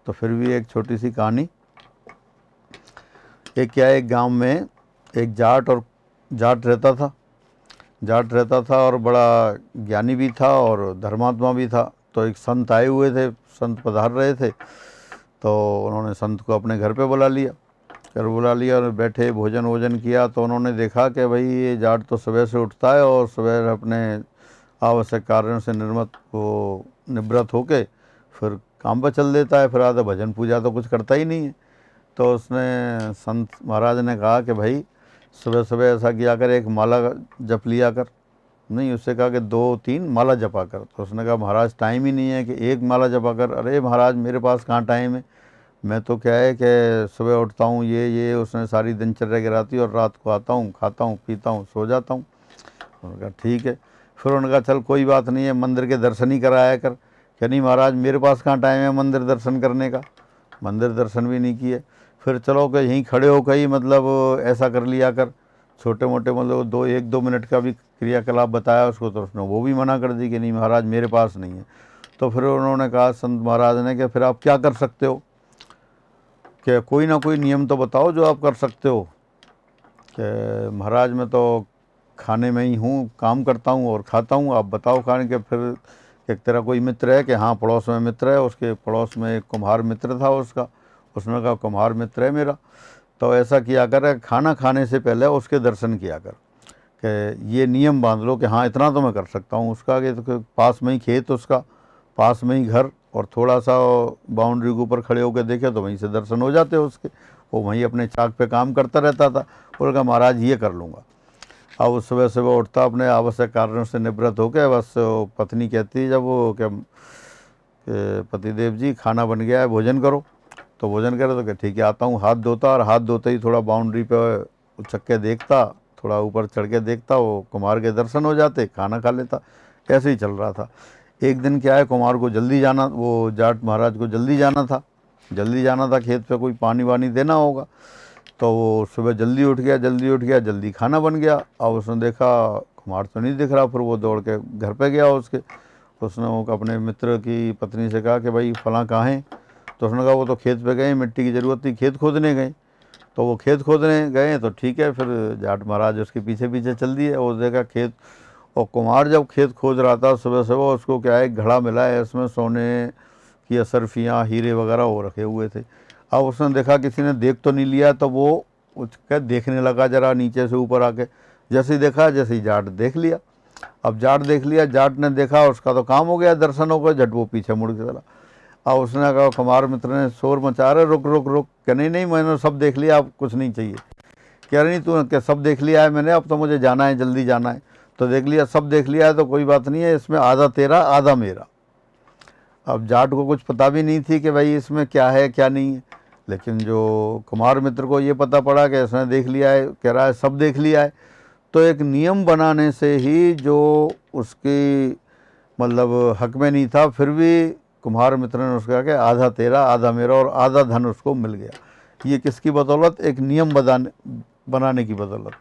तो फिर भी एक छोटी सी कहानी। एक क्या है, एक गांव में एक जाट और जाट रहता था। जाट रहता था और बड़ा ज्ञानी भी था और धर्मात्मा भी था। तो एक संत आए हुए थे, संत पधार रहे थे, तो उन्होंने संत को अपने घर पे बुला लिया। और बैठे भोजन वोजन किया। तो उन्होंने देखा कि भाई ये जाट तो सुबह से उठता है और सुबह अपने आवश्यक कार्यों से निवृत्त होके फिर काम पर चल देता है, फिर आधा भजन पूजा तो कुछ करता ही नहीं है। तो उसने संत महाराज ने कहा कि भाई सुबह सुबह ऐसा किया कर, एक माला जप लिया कर। नहीं, उससे कहा कि 2-3 माला जपा कर। तो उसने कहा महाराज टाइम ही नहीं है कि एक माला जपा कर। अरे महाराज मेरे पास कहाँ टाइम है, मैं तो क्या है कि सुबह उठता हूँ, ये उसने सारी दिनचर्या गिराती और रात को आता हूँ, खाता हूँ, पीता हूँ, सो जाता हूँ। उन्होंने कहा ठीक है। फिर उन्होंने कहा चल कोई बात नहीं है, मंदिर के दर्शन ही कराया कर। क्या नहीं महाराज मेरे पास कहाँ टाइम है मंदिर दर्शन करने का, मंदिर दर्शन भी नहीं किए। फिर चलो कि यहीं खड़े हो कहीं मतलब ऐसा कर लिया कर, छोटे मोटे मतलब 1-2 मिनट का भी क्रियाकलाप बताया उसको, तो उसने वो भी मना कर दी कि नहीं महाराज मेरे पास नहीं है। तो फिर उन्होंने कहा संत महाराज ने कि फिर आप क्या कर सकते हो, कि कोई ना कोई नियम तो बताओ जो आप कर सकते हो। कि महाराज मैं तो खाने में ही हूँ, काम करता हूँ और खाता हूँ, आप बताओ खाने के। फिर एक तेरा कोई मित्र है कि हाँ पड़ोस में मित्र है, उसके पड़ोस में एक कुम्हार मित्र था उसका। उसने कहा कुम्हार मित्र है मेरा, तो ऐसा किया कर खाना खाने से पहले उसके दर्शन किया कर, कि ये नियम बांध लो कि हाँ इतना तो मैं कर सकता हूँ। उसका कि तो पास में ही खेत, उसका पास में ही घर, और थोड़ा सा बाउंड्री के ऊपर खड़े होकर देखे तो वहीं से दर्शन हो जाते उसके। वो वहीं अपने चाक पे काम करता रहता था। और कहा महाराज ये कर लूँगा। अब वो सुबह सुबह उठता, अपने आवश्यक कार्यों से निवृत्त होकर, बस पत्नी कहती है जब वो कि पतिदेव जी खाना बन गया है, भोजन करो। तो भोजन करे तो क्या ठीक है आता हूँ, हाथ धोता, और हाथ धोते ही थोड़ा बाउंड्री पे उचक के देखता, थोड़ा ऊपर चढ़ के देखता, वो कुमार के दर्शन हो जाते, खाना खा लेता। ऐसे ही चल रहा था। एक दिन क्या है, कुमार को जल्दी जाना, वो जाट महाराज को जल्दी जाना था, खेत पे कोई पानी वानी देना होगा। तो वो सुबह जल्दी उठ गया, जल्दी खाना बन गया। अब उसने देखा कुमार तो नहीं दिख रहा, फिर वो दौड़ के घर पे गया उसके। उसने वो अपने मित्र की पत्नी से कहा कि भाई फलां कहाँ हैं। तो उसने कहा वो तो खेत पे गए, मिट्टी की ज़रूरत थी, खेत खोदने गए। तो वो खेत खोदने गए तो ठीक है, फिर जाट महाराज उसके पीछे पीछे चल दिए। वो देखा खेत, और कुमार जब खेत खोद रहा था सुबह सुबह, उसको क्या है घड़ा मिला है, इसमें सोने की असरफियाँ हीरे वगैरह वो रखे हुए थे। अब उसने देखा किसी ने देख तो नहीं लिया, तो वो उसका देखने लगा जरा नीचे से ऊपर आके। जैसे ही देखा, जैसे ही जाट देख लिया। अब जाट देख लिया, जाट ने देखा, उसका तो काम हो गया, दर्शन हो गए, झट वो पीछे मुड़ के चला। अब उसने कहा, कुमार मित्र ने शोर मचा रहे, रुक रुक रुक। क्या नहीं नहीं मैंने सब देख लिया, अब कुछ नहीं चाहिए। कह रही नहीं तू क्या सब देख लिया है मैंने, अब तो मुझे जाना है, जल्दी जाना है। तो देख लिया, सब देख लिया है तो कोई बात नहीं है, इसमें आधा तेरा आधा मेरा। अब जाट को कुछ पता भी नहीं थी कि भाई इसमें क्या है क्या नहीं है। लेकिन जो कुमार मित्र को ये पता पड़ा कि इसने देख लिया है, कह रहा है सब देख लिया है। तो एक नियम बनाने से ही जो उसकी मतलब हक में नहीं था, फिर भी कुम्हार मित्र ने उसका कहा कि आधा तेरा आधा मेरा, और आधा धन उसको मिल गया। ये किसकी बदौलत, एक नियम बनाने की बदौलत।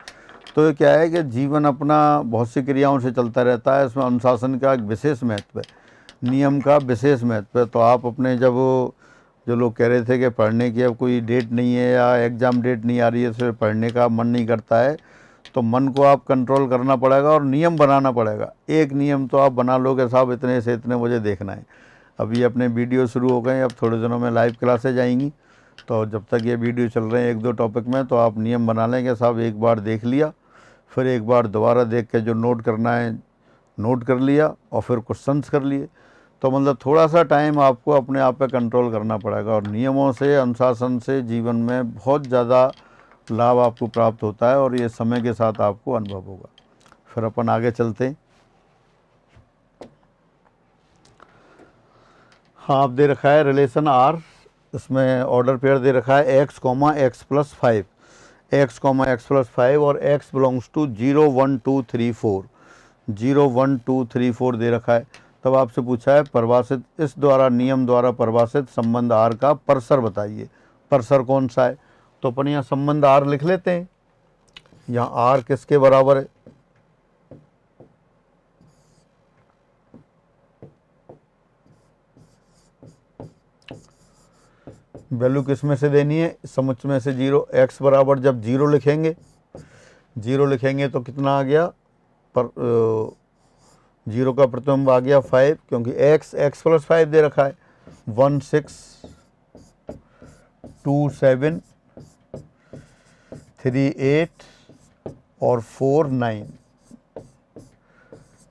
तो ये क्या है कि जीवन अपना बहुत सी क्रियाओं से चलता रहता है, इसमें अनुशासन का एक विशेष महत्व है, नियम का विशेष महत्व है। तो आप अपने जब जो लोग कह रहे थे कि पढ़ने की अब कोई डेट नहीं है या एग्ज़ाम डेट नहीं आ रही है, फिर पढ़ने का मन नहीं करता है, तो मन को आप कंट्रोल करना पड़ेगा और नियम बनाना पड़ेगा। एक नियम तो आप बना लो कि साहब इतने से इतने मुझे देखना है। अभी अपने वीडियो शुरू हो गए, अब थोड़े दिनों में लाइव क्लासेज आएंगी, तो जब तक ये वीडियो चल रहे हैं 1-2 टॉपिक में, तो आप नियम बना लें कि साहब एक बार देख लिया, फिर एक बार दोबारा देख के जो नोट करना है नोट कर लिया, और फिर क्वेश्चंस कर लिए। तो मतलब थोड़ा सा टाइम आपको अपने आप पे कंट्रोल करना पड़ेगा, और नियमों से, अनुशासन से जीवन में बहुत ज़्यादा लाभ आपको प्राप्त होता है, और ये समय के साथ आपको अनुभव होगा। फिर अपन आगे चलते हैं। हाँ, आप दे रखा है रिलेशन आर, इसमें ऑर्डर पेयर दे रखा है x, x+5, x+5 और x बिलोंग्स टू 0 1 2 3 4, 0 1 2 3 4 दे रखा है। तब आपसे पूछा है परिभाषित, इस द्वारा नियम द्वारा परिभाषित संबंध आर का परसर बताइए। परसर कौन सा है, तो अपन यहाँ संबंध आर लिख लेते हैं। यहाँ आर किसके बराबर है, वैल्यू किस में से देनी है, समुच्चय में से 0। x बराबर जब 0 लिखेंगे, 0 लिखेंगे तो कितना आ गया, पर 0 का प्रतिबिंब आ गया 5, क्योंकि x प्लस 5 दे रखा है। 1 6 2 7 3 8 और 4 9।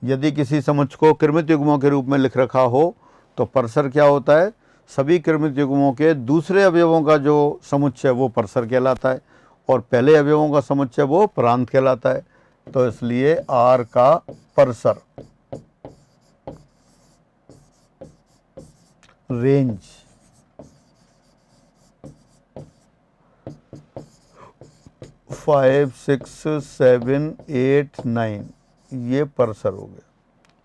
यदि किसी समुच्चय को क्रमित युग्मों के रूप में लिख रखा हो तो परसर क्या होता है, सभी क्रमित युग्मों के दूसरे अवयवों का जो समुच्चय वो परसर कहलाता है, और पहले अवयवों का समुच्चय वो प्रांत कहलाता है। तो इसलिए R का परसर रेंज 5 6 7 8 9, ये परसर हो गया।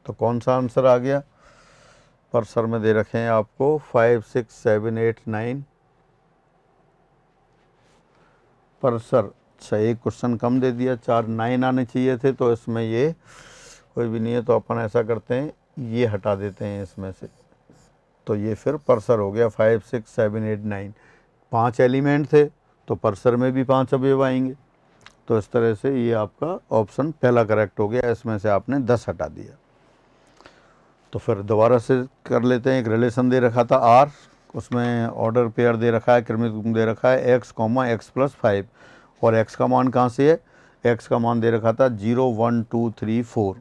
तो कौन सा आंसर आ गया, परसर में दे रखे हैं आपको 5 6 7 8 9 परसर। अच्छा, एक क्वेश्चन कम दे दिया, 4 9 आने चाहिए थे, तो इसमें ये कोई भी नहीं है, तो अपन ऐसा करते हैं ये हटा देते हैं इसमें से, तो ये फिर परसर हो गया 5 6 7 8 9। 5 एलिमेंट थे तो परसर में भी 5 अवयव आएंगे। तो इस तरह से ये आपका ऑप्शन पहला करेक्ट हो गया, इसमें से आपने 10 हटा दिया। तो फिर दोबारा से कर लेते हैं। एक रिलेशन दे रखा था R, उसमें ऑर्डर पेयर दे रखा है, क्रमिक युग्म दे रखा है x, x प्लस 5, और x का मान कहाँ से है, x का मान दे रखा था 0 1 2 3 4।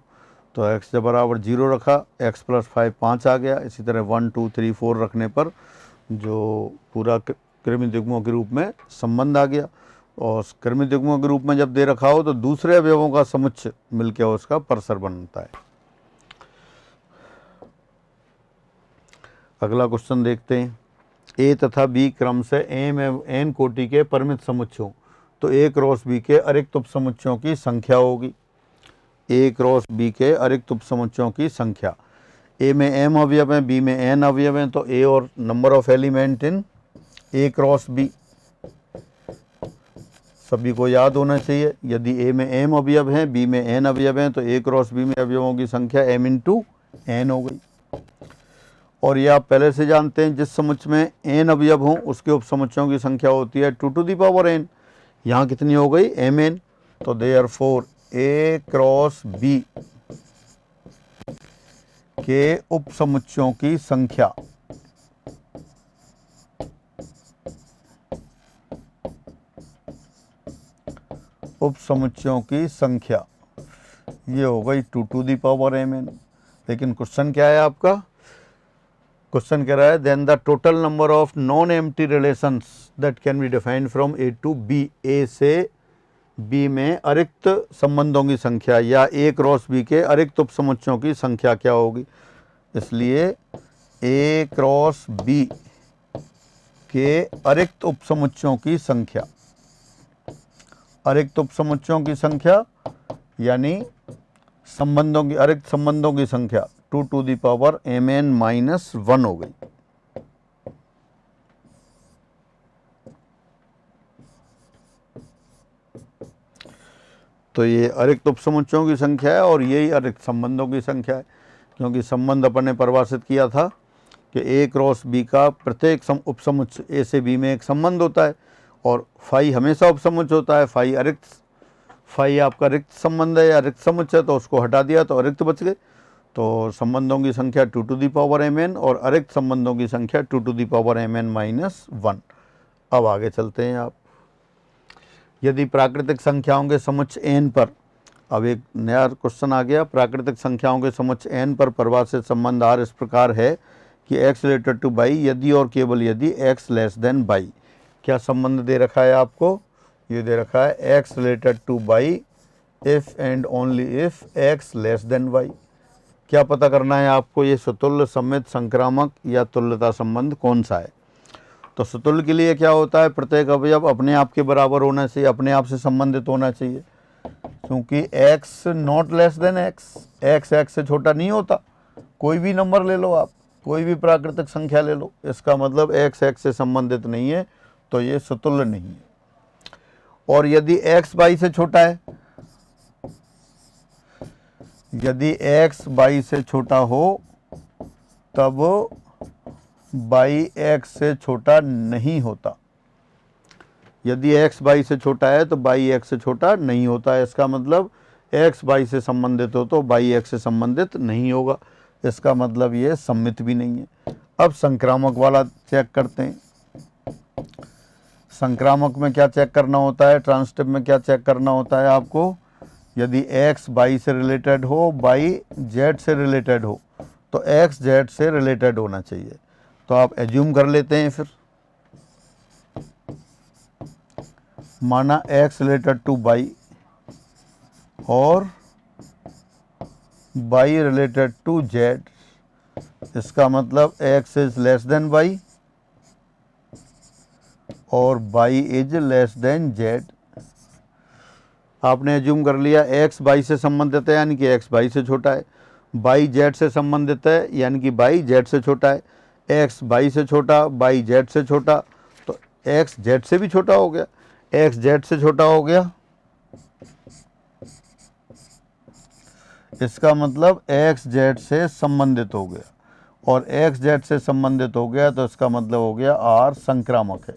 तो x जब बराबर 0 रखा, x प्लस 5 5 आ गया। इसी तरह 1 2 3 4 रखने पर जो पूरा क्रमित युग्मों के रूप में संबंध आ गया। और क्रमित युग्मों के रूप में जब दे रखा हो तो दूसरे अवयवों का समुच्चय मिलकर उसका परसर बनता है। अगला क्वेश्चन देखते हैं। ए तथा बी क्रम से एम एवं एन कोटि के परिमित समुच्चयों, तो ए क्रॉस बी के अरिक्त उपसमुच्चयों की संख्या होगी। ए क्रॉस बी के अरिक्त उपसमुच्चयों की संख्या, ए में एम अवयव हैं, बी में एन अवयव हैं, तो ए और number of element in A cross B सभी को याद होना चाहिए। यदि ए में एम अवयव हैं, बी में एन अवयव हैं, तो ए क्रॉस बी में अवयवों की संख्या एम इंटू एन हो गई। और ये आप पहले से जानते हैं, जिस समुच्चय में एन अवयव हों उसके उपसमुच्चयों की संख्या होती है 2 टू द पावर एन। यहाँ कितनी हो गई, एम एन। तो देयरफॉर ए क्रॉस बी के उपसमुच्चयों की संख्या ये हो गई 2 to the power m n. लेकिन क्वेश्चन क्या है आपका, क्वेश्चन कह रहा है then the total number of non empty relations that can be defined from A to B. A से बी में अरिक्त संबंधों की संख्या या ए क्रॉस बी के अरिक्त उपसमुच्चयों की संख्या क्या होगी। इसलिए ए क्रॉस बी के अरिक्त उपसमुच्चयों की संख्या, अरिक्त उपसमुच्चयों की संख्या यानी संबंधों की, अरिक्त संबंधों की संख्या 2 to the power m n minus 1 हो गई। तो ये अरिक्त उपसमुच्चयों की संख्या है और यही अरिक्त संबंधों की संख्या है, क्योंकि संबंध अपन ने परिभाषित किया था कि ए क्रॉस बी का प्रत्येक उपसमुच्चय ए से बी में एक संबंध होता है, और फाई हमेशा उपसमुच्चय होता है। फाई अरिक्त, फाई आपका रिक्त संबंध है या रिक्त समुच्चय, तो उसको हटा दिया तो अरिक्त बच गए। तो संबंधों की संख्या 2 to the power m n और अरिक्त संबंधों की संख्या 2 to the power m n minus 1। अब आगे चलते हैं आप। यदि प्राकृतिक संख्याओं के समुच्चय एन पर, अब एक नया क्वेश्चन आ गया, प्राकृतिक संख्याओं के समुच्चय एन पर परिभाषित संबंध आर इस प्रकार है कि x रिलेटेड टू बाई यदि और केवल यदि x लेस देन बाई। क्या संबंध दे रखा है आपको, ये दे रखा है x related to by if and only if x less than y। क्या पता करना है आपको, ये सुतुल्य, सममित, संक्रामक या तुल्यता संबंध कौन सा है। तो सुतुल्य के लिए क्या होता है, प्रत्येक अवयव अपने आप के बराबर होना चाहिए, अपने आप से संबंधित होना चाहिए, क्योंकि x not less than x से छोटा नहीं होता। कोई भी नंबर ले लो आप, कोई भी प्राकृतिक संख्या ले लो, इसका मतलब x से संबंधित नहीं है, तो ये सुतुल्य नहीं है। और यदि x बाई से छोटा है, यदि x बाई से छोटा हो तब बाई x से छोटा नहीं होता। यदि x y से छोटा है तो y x से छोटा नहीं होता है। इसका मतलब x y से संबंधित हो तो y x से संबंधित नहीं होगा। इसका मतलब ये सम्मित भी नहीं है। अब संक्रामक वाला चेक करते हैं। संक्रामक में क्या चेक करना होता है, ट्रांसिटिव में क्या चेक करना होता है आपको, यदि x y से रिलेटेड हो, y z से रिलेटेड हो, तो x z से रिलेटेड होना चाहिए। तो आप एज्यूम कर लेते हैं फिर, माना x रिलेटेड टू y और y रिलेटेड टू z। इसका मतलब x is less than y और y is less than z। आपने एज्यूम कर लिया x y से संबंधित है यानी कि x y से छोटा है, y z से संबंधित है यानी कि y z से छोटा है, x y से छोटा, y z से छोटा, तो x z से भी छोटा हो गया, x z से छोटा हो गया। इसका मतलब x z से संबंधित हो गया और x z से संबंधित हो गया तो इसका मतलब हो गया R संक्रामक है।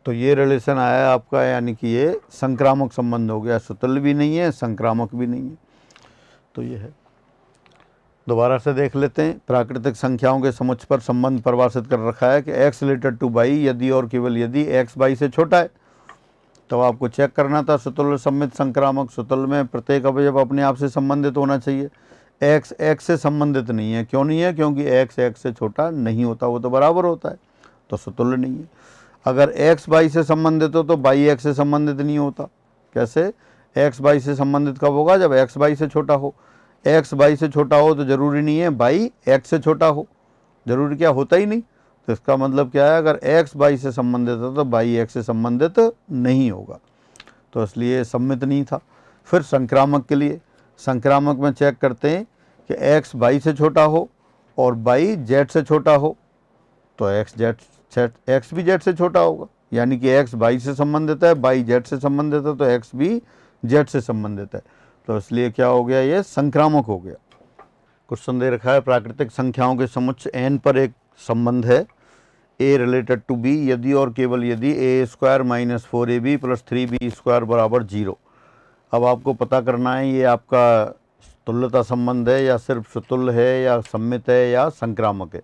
तो ये रिलेशन आया आपका, यानी कि ये संक्रामक संबंध हो गया, सुतुल्य भी नहीं है, संक्रामक भी नहीं है। तो ये है। दोबारा से देख लेते हैं। प्राकृतिक संख्याओं के समुच्चय पर संबंध परिभाषित कर रखा है कि x रिलेटेड टू y यदि और केवल यदि x y से छोटा है। तो आपको चेक करना था सुतुल्य, सम्मित, संक्रामक। सुतुल्य में प्रत्येक अवयव अपने आप से संबंधित होना चाहिए। x x से संबंधित नहीं है। क्यों नहीं है? क्योंकि x x से छोटा नहीं होता, वो तो बराबर होता है, तो सुतुल्य नहीं है। अगर x y से संबंधित हो तो y x से संबंधित नहीं होता। कैसे? x y से संबंधित कब होगा? जब x y से छोटा हो। x y से छोटा हो तो जरूरी नहीं है y x से छोटा हो, जरूरी क्या होता ही नहीं। तो इसका मतलब क्या है, अगर x y से संबंधित है तो y x से संबंधित नहीं होगा, तो इसलिए सम्मित नहीं था। फिर संक्रामक के लिए, संक्रामक में चेक करते हैं कि x y से छोटा हो और y z से छोटा हो, तो x भी z से छोटा होगा, यानी कि x y से संबंधित है, y z से संबंधित है, तो x भी z से संबंधित है, तो इसलिए क्या हो गया, ये संक्रामक हो गया। क्वेश्चन दे रखा है प्राकृतिक संख्याओं के समुच्चय n पर एक संबंध है a रिलेटेड टू b यदि और केवल यदि a square minus 4ab plus 3b square बराबर 0। अब आपको पता करना है ये आपका तुल्यता संबंध है या सिर्फ सुतुल्य है या सम्मित है या संक्रामक है।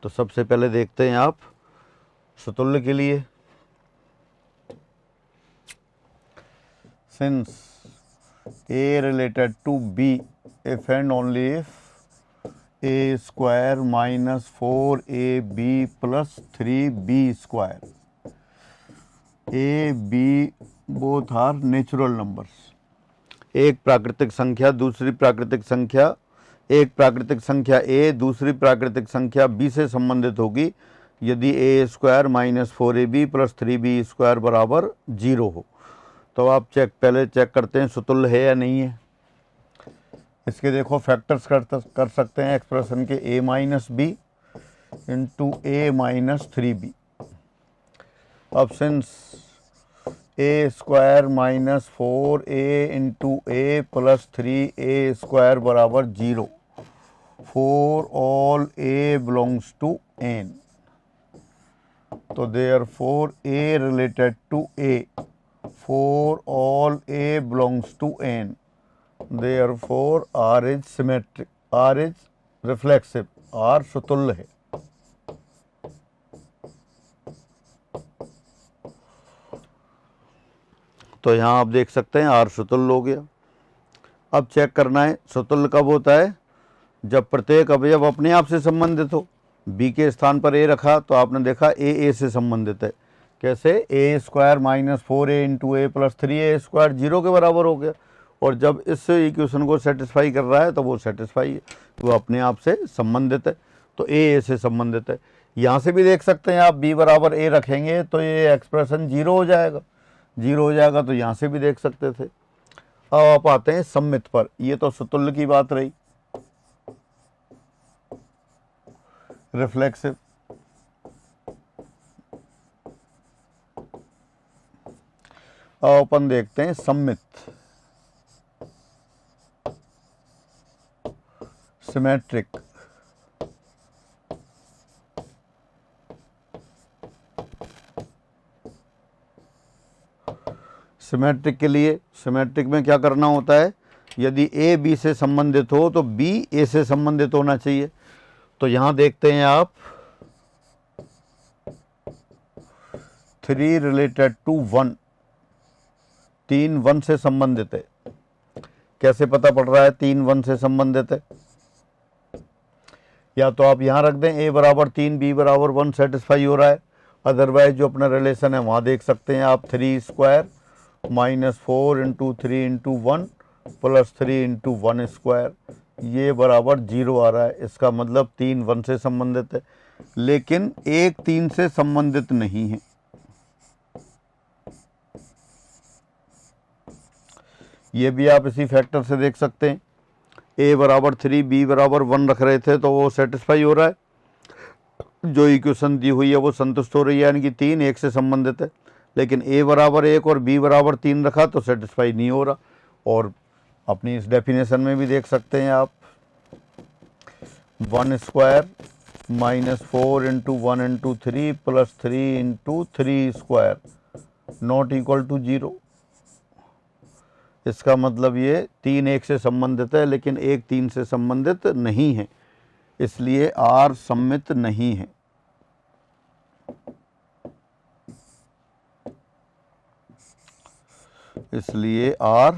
तो सबसे पहले देखते हैं आप सुतुल्य के लिए। Since a related to b if and only if a square minus 4ab plus 3b square, a b both are natural numbers. एक प्राकृतिक संख्या दूसरी प्राकृतिक संख्या, एक प्राकृतिक संख्या a दूसरी प्राकृतिक संख्या b से संबंधित होगी यदि a square minus 4ab plus 3b square बराबर 0 हो। तो आप पहले चेक करते हैं सुतुल्य है या नहीं है। इसके देखो फैक्टर्स कर सकते हैं एक्सप्रेशन के, a minus b into a minus 3b। अब since a square minus 4a into a plus 3a square बराबर 0 for all a belongs to n, तो therefore a related to a for all a belongs to n, therefore r is symmetric, r is reflexive, r सुतुल्य है। तो यहाँ आप देख सकते हैं r सुतुल्य हो गया। अब चेक करना है सुतुल्य कब होता है, जब प्रत्येक अवयव अपने आप से संबंधित हो। b के स्थान पर a रखा तो आपने देखा a से संबंधित है। कैसे? a square minus 4a into a plus 3a square 0 के बराबर हो गया, और जब इस इक्वेशन को सेटिस्फाई कर रहा है तो वो सेटिस्फाई है, वो अपने आप से संबंधित है, तो a से संबंधित है। यहाँ से भी देख सकते हैं आप b बराबर a रखेंगे तो ये एक्सप्रेशन 0 हो जाएगा, 0 हो जाएगा, तो यहाँ से भी देख सकते थे। अब आप आते हैं सम्मित पर। ये तो सुतुल्य की बात रही, रिफ्लेक्सिव। अब अपन देखते हैं सम्मित, सिमेट्रिक। सिमेट्रिक के लिए, सिमेट्रिक में क्या करना होता है, यदि ए बी से संबंधित हो तो बी ए से संबंधित होना चाहिए। तो यहाँ देखते हैं आप 3 रिलेटेड टू 1, 3 1 से संबंधित है। कैसे पता पड़ रहा है 3 1 से संबंधित है? या तो आप यहाँ रख दें a बराबर 3 b बराबर 1 सेटिस्फाई हो रहा है, अदरवाइज जो अपना रिलेशन है वहाँ देख सकते हैं आप 3 square minus 4 into 3 into 1 plus 3 into 1 square, ये बराबर 0 आ रहा है। इसका मतलब 3 1 से संबंधित है, लेकिन 1 3 से संबंधित नहीं है। ये भी आप इसी फैक्टर से देख सकते हैं। a बराबर 3 b बराबर 1 रख रहे थे तो वो सेटिस्फाई हो रहा है, जो इक्वेशन दी हुई है वो संतुष्ट हो रही है, यानी कि 3 1 से संबंधित है। लेकिन a बराबर 1 और b बराबर 3 रखा तो सेटिस्फाई नहीं हो रहा। और अपनी इस डेफिनेशन में भी देख सकते हैं आप 1 square minus 4 into 1 into 3 plus 3 into 3 square not equal to 0। इसका मतलब ये 3 1 से संबंधित है, लेकिन 1 3 से संबंधित नहीं है, इसलिए R सममित नहीं है। इसलिए R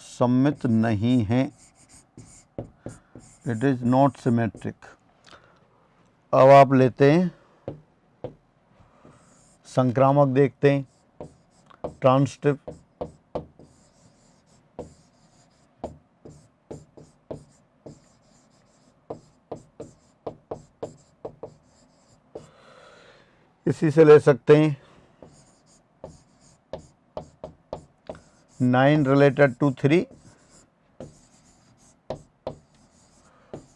सममित नहीं है, इट इज नॉट सिमेट्रिक। अब आप लेते हैं संक्रामक, देखते हैं ट्रांसटिव। इसी से ले सकते हैं 9 रिलेटेड टू 3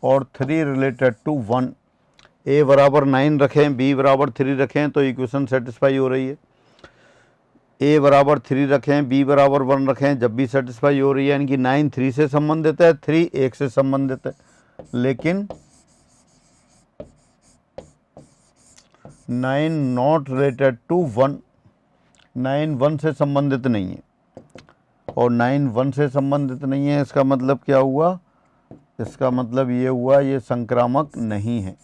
और 3 रिलेटेड टू 1। a बराबर 9 रखें, b बराबर 3 रखें तो इक्वेशन सेटिस्फाई हो रही है। a बराबर 3 रखें, b बराबर 1 रखें, जब भी सेटिस्फाई हो रही है, यानी कि 9 3 से संबंधित है, 3 1 से संबंधित है। लेकिन 9 नॉट रिलेटेड टू 1, 9 1 से संबंधित नहीं है, और 9 1 से संबंधित नहीं है, इसका मतलब क्या हुआ? इसका मतलब ये हुआ ये संक्रामक नहीं है।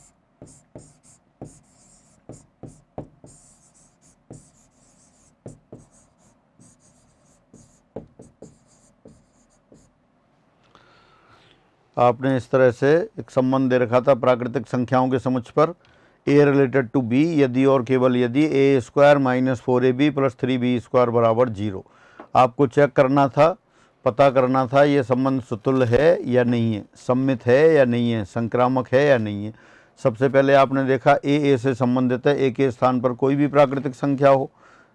आपने इस तरह से एक संबंध दे रखा था प्राकृतिक संख्याओं के समुच्चय पर a रिलेटेड टू b यदि और केवल यदि a square minus 4ab plus 3b square बराबर 0। आपको चेक करना था, पता करना था ये संबंध सुतुल्य है या नहीं है, सम्मित है या नहीं है, संक्रामक है या नहीं है। सबसे पहले आपने देखा a से संबंधित है, a के स्थान पर कोई भी प्राकृतिक संख्या हो,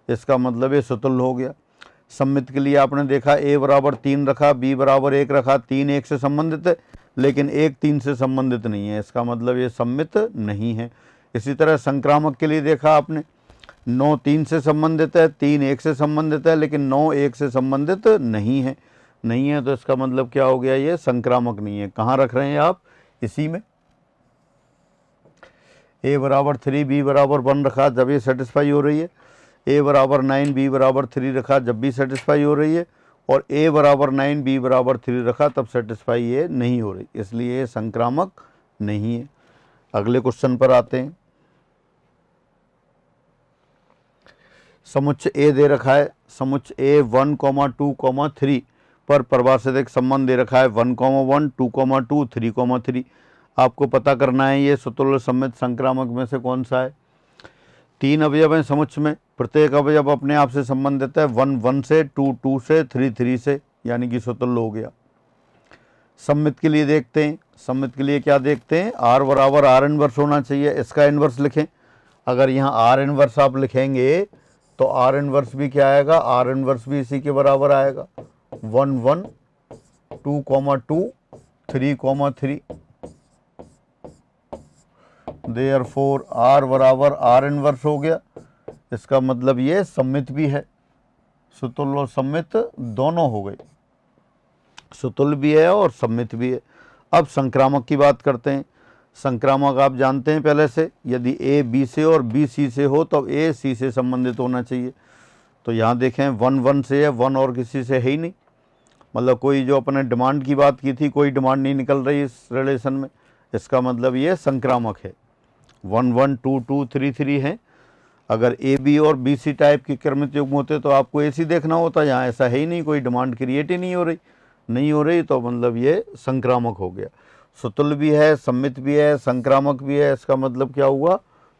इसका मतलब ये सुतुल्य हो गया। सम्मित के लिए आपने देखा a बराबर 3 रखा, b बराबर 1 रखा, 3 1 से संबंधित है, लेकिन 1 3 से संबंधित नहीं है, इसका मतलब ये सम्मित नहीं है। इसी तरह संक्रामक के लिए देखा आपने 9 3 से संबंधित है, 3 1 से संबंधित है, लेकिन 9 1 से संबंधित नहीं है, तो इसका मतलब क्या हो गया? ये संक्रामक नहीं है। कहाँ रख रहे हैं आप? इसी में a बराबर 3 b बराबर 1 रखा, जब ये सेटिस्फाई हो रही है। a बराबर 9 b बराबर 3 रखा, जब भी सेटिस्फाई हो रही है। और a बराबर 9 b बराबर 3 रखा, तब सेटिस्फाई ये नहीं हो रही, इसलिए ये संक्रामक नहीं है। अगले क्वेश्चन पर आते हैं। समुच्चय a दे रखा है, समुच्चय a 1, 2, 3 पर परिभाषित एक संबंध दे रखा है 1, 1, 2, 2, 3, 3। आपको पता करना है ये सुतुल्य सम्मित संक्रामक में से कौन सा है। 3 अवयव हैं समुच्चय में, प्रत्येक अवयव अपने आप से संबंधित है, 1 1 से, 2 2 से, 3 3 से, यानी कि सुतुल्य हो गया। सम्मित के लिए देखते हैं, सम्मित के लिए क्या देखते हैं? r बराबर r इनवर्स होना चाहिए, इसका इनवर्स लिखें। अगर यहाँ r इनवर्स आप लिखेंगे तो r इनवर्स भी क्या आएगा? r इनवर्स भी इसी के बराबर आएगा, 1 1, 2, 2, 3, 3। देयरफॉर r बराबर r इनवर्स हो गया। इसका मतलब ये सम्मित भी है, सुतुल्य और सम्मित दोनों हो गए, सुतुल्य भी है और सम्मित भी है। अब संक्रामक की बात करते हैं। संक्रामक आप जानते हैं पहले से, यदि ए बी से और बी सी से हो तो ए सी से संबंधित होना चाहिए। तो यहाँ देखें 1 1 से है, 1 और किसी से है ही नहीं, मतलब कोई जो अपने डिमांड की बात की थी कोई डिमांड नहीं निकल रही इस रिलेशन में, इसका मतलब ये संक्रामक है। 1 1 2 2 3 3 है। अगर ए बी और बी सी टाइप के क्रमित युग्म होते तो आपको ए सी देखना होता, यहाँ ऐसा है ही नहीं, कोई डिमांड क्रिएट ही नहीं हो रही, तो मतलब ये संक्रामक हो गया। सुतुल्य भी है, सम्मित भी है, संक्रामक भी है, इसका मतलब क्या हुआ,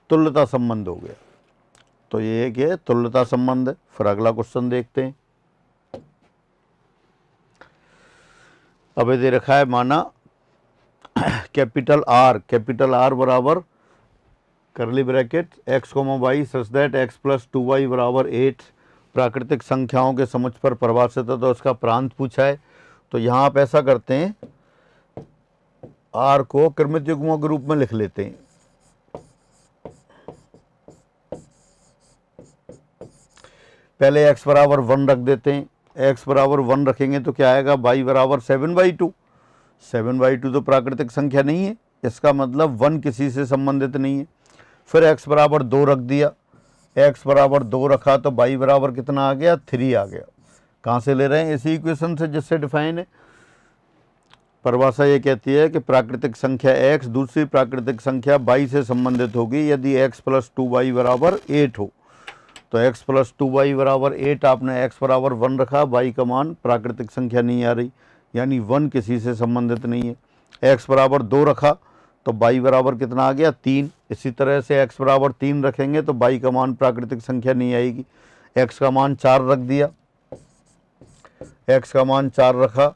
तुल्यता संबंध हो गया। तो ये है कि तुल्यता संबंध है। फिर अगला क्वेश्चन देखते हैं। अब ये दे रखा है, माना कैपिटल आर बराबर करली bracket x, y such that x plus 2y बराबर 8 प्राकृतिक संख्याओं के समुच्चय पर परिभाषित है, तो उसका प्रांत पूछा है। तो यहाँ आप ऐसा करते हैं, r को क्रमित युग्मों के रूप में लिख लेते हैं। पहले x बराबर 1 रख देते हैं, x बराबर 1 रखेंगे तो क्या आएगा, y बराबर 7/2। 7/2 तो प्राकृतिक संख्या नहीं है, इसका मतलब 1 किसी से संबंधित नहीं है। फिर x बराबर 2 रख दिया, x बराबर 2 रखा तो y बराबर कितना आ गया, 3 आ गया। कहाँ से ले रहे हैं, इसी इक्वेशन से जिससे डिफाइन है। परिभाषा ये कहती है कि प्राकृतिक संख्या x दूसरी प्राकृतिक संख्या y से संबंधित होगी यदि x प्लस 2y बराबर 8 हो। तो x प्लस 2y बराबर 8, आपने x बराबर 1 रखा, y का मान प्राकृतिक संख्या नहीं आ रही, यानी 1 किसी से संबंधित नहीं है। x बराबर 2 रखा तो y बराबर कितना आ गया, 3। इसी तरह से x बराबर 3 रखेंगे तो y का मान प्राकृतिक संख्या नहीं आएगी। x का मान 4 रख दिया, x का मान 4 रखा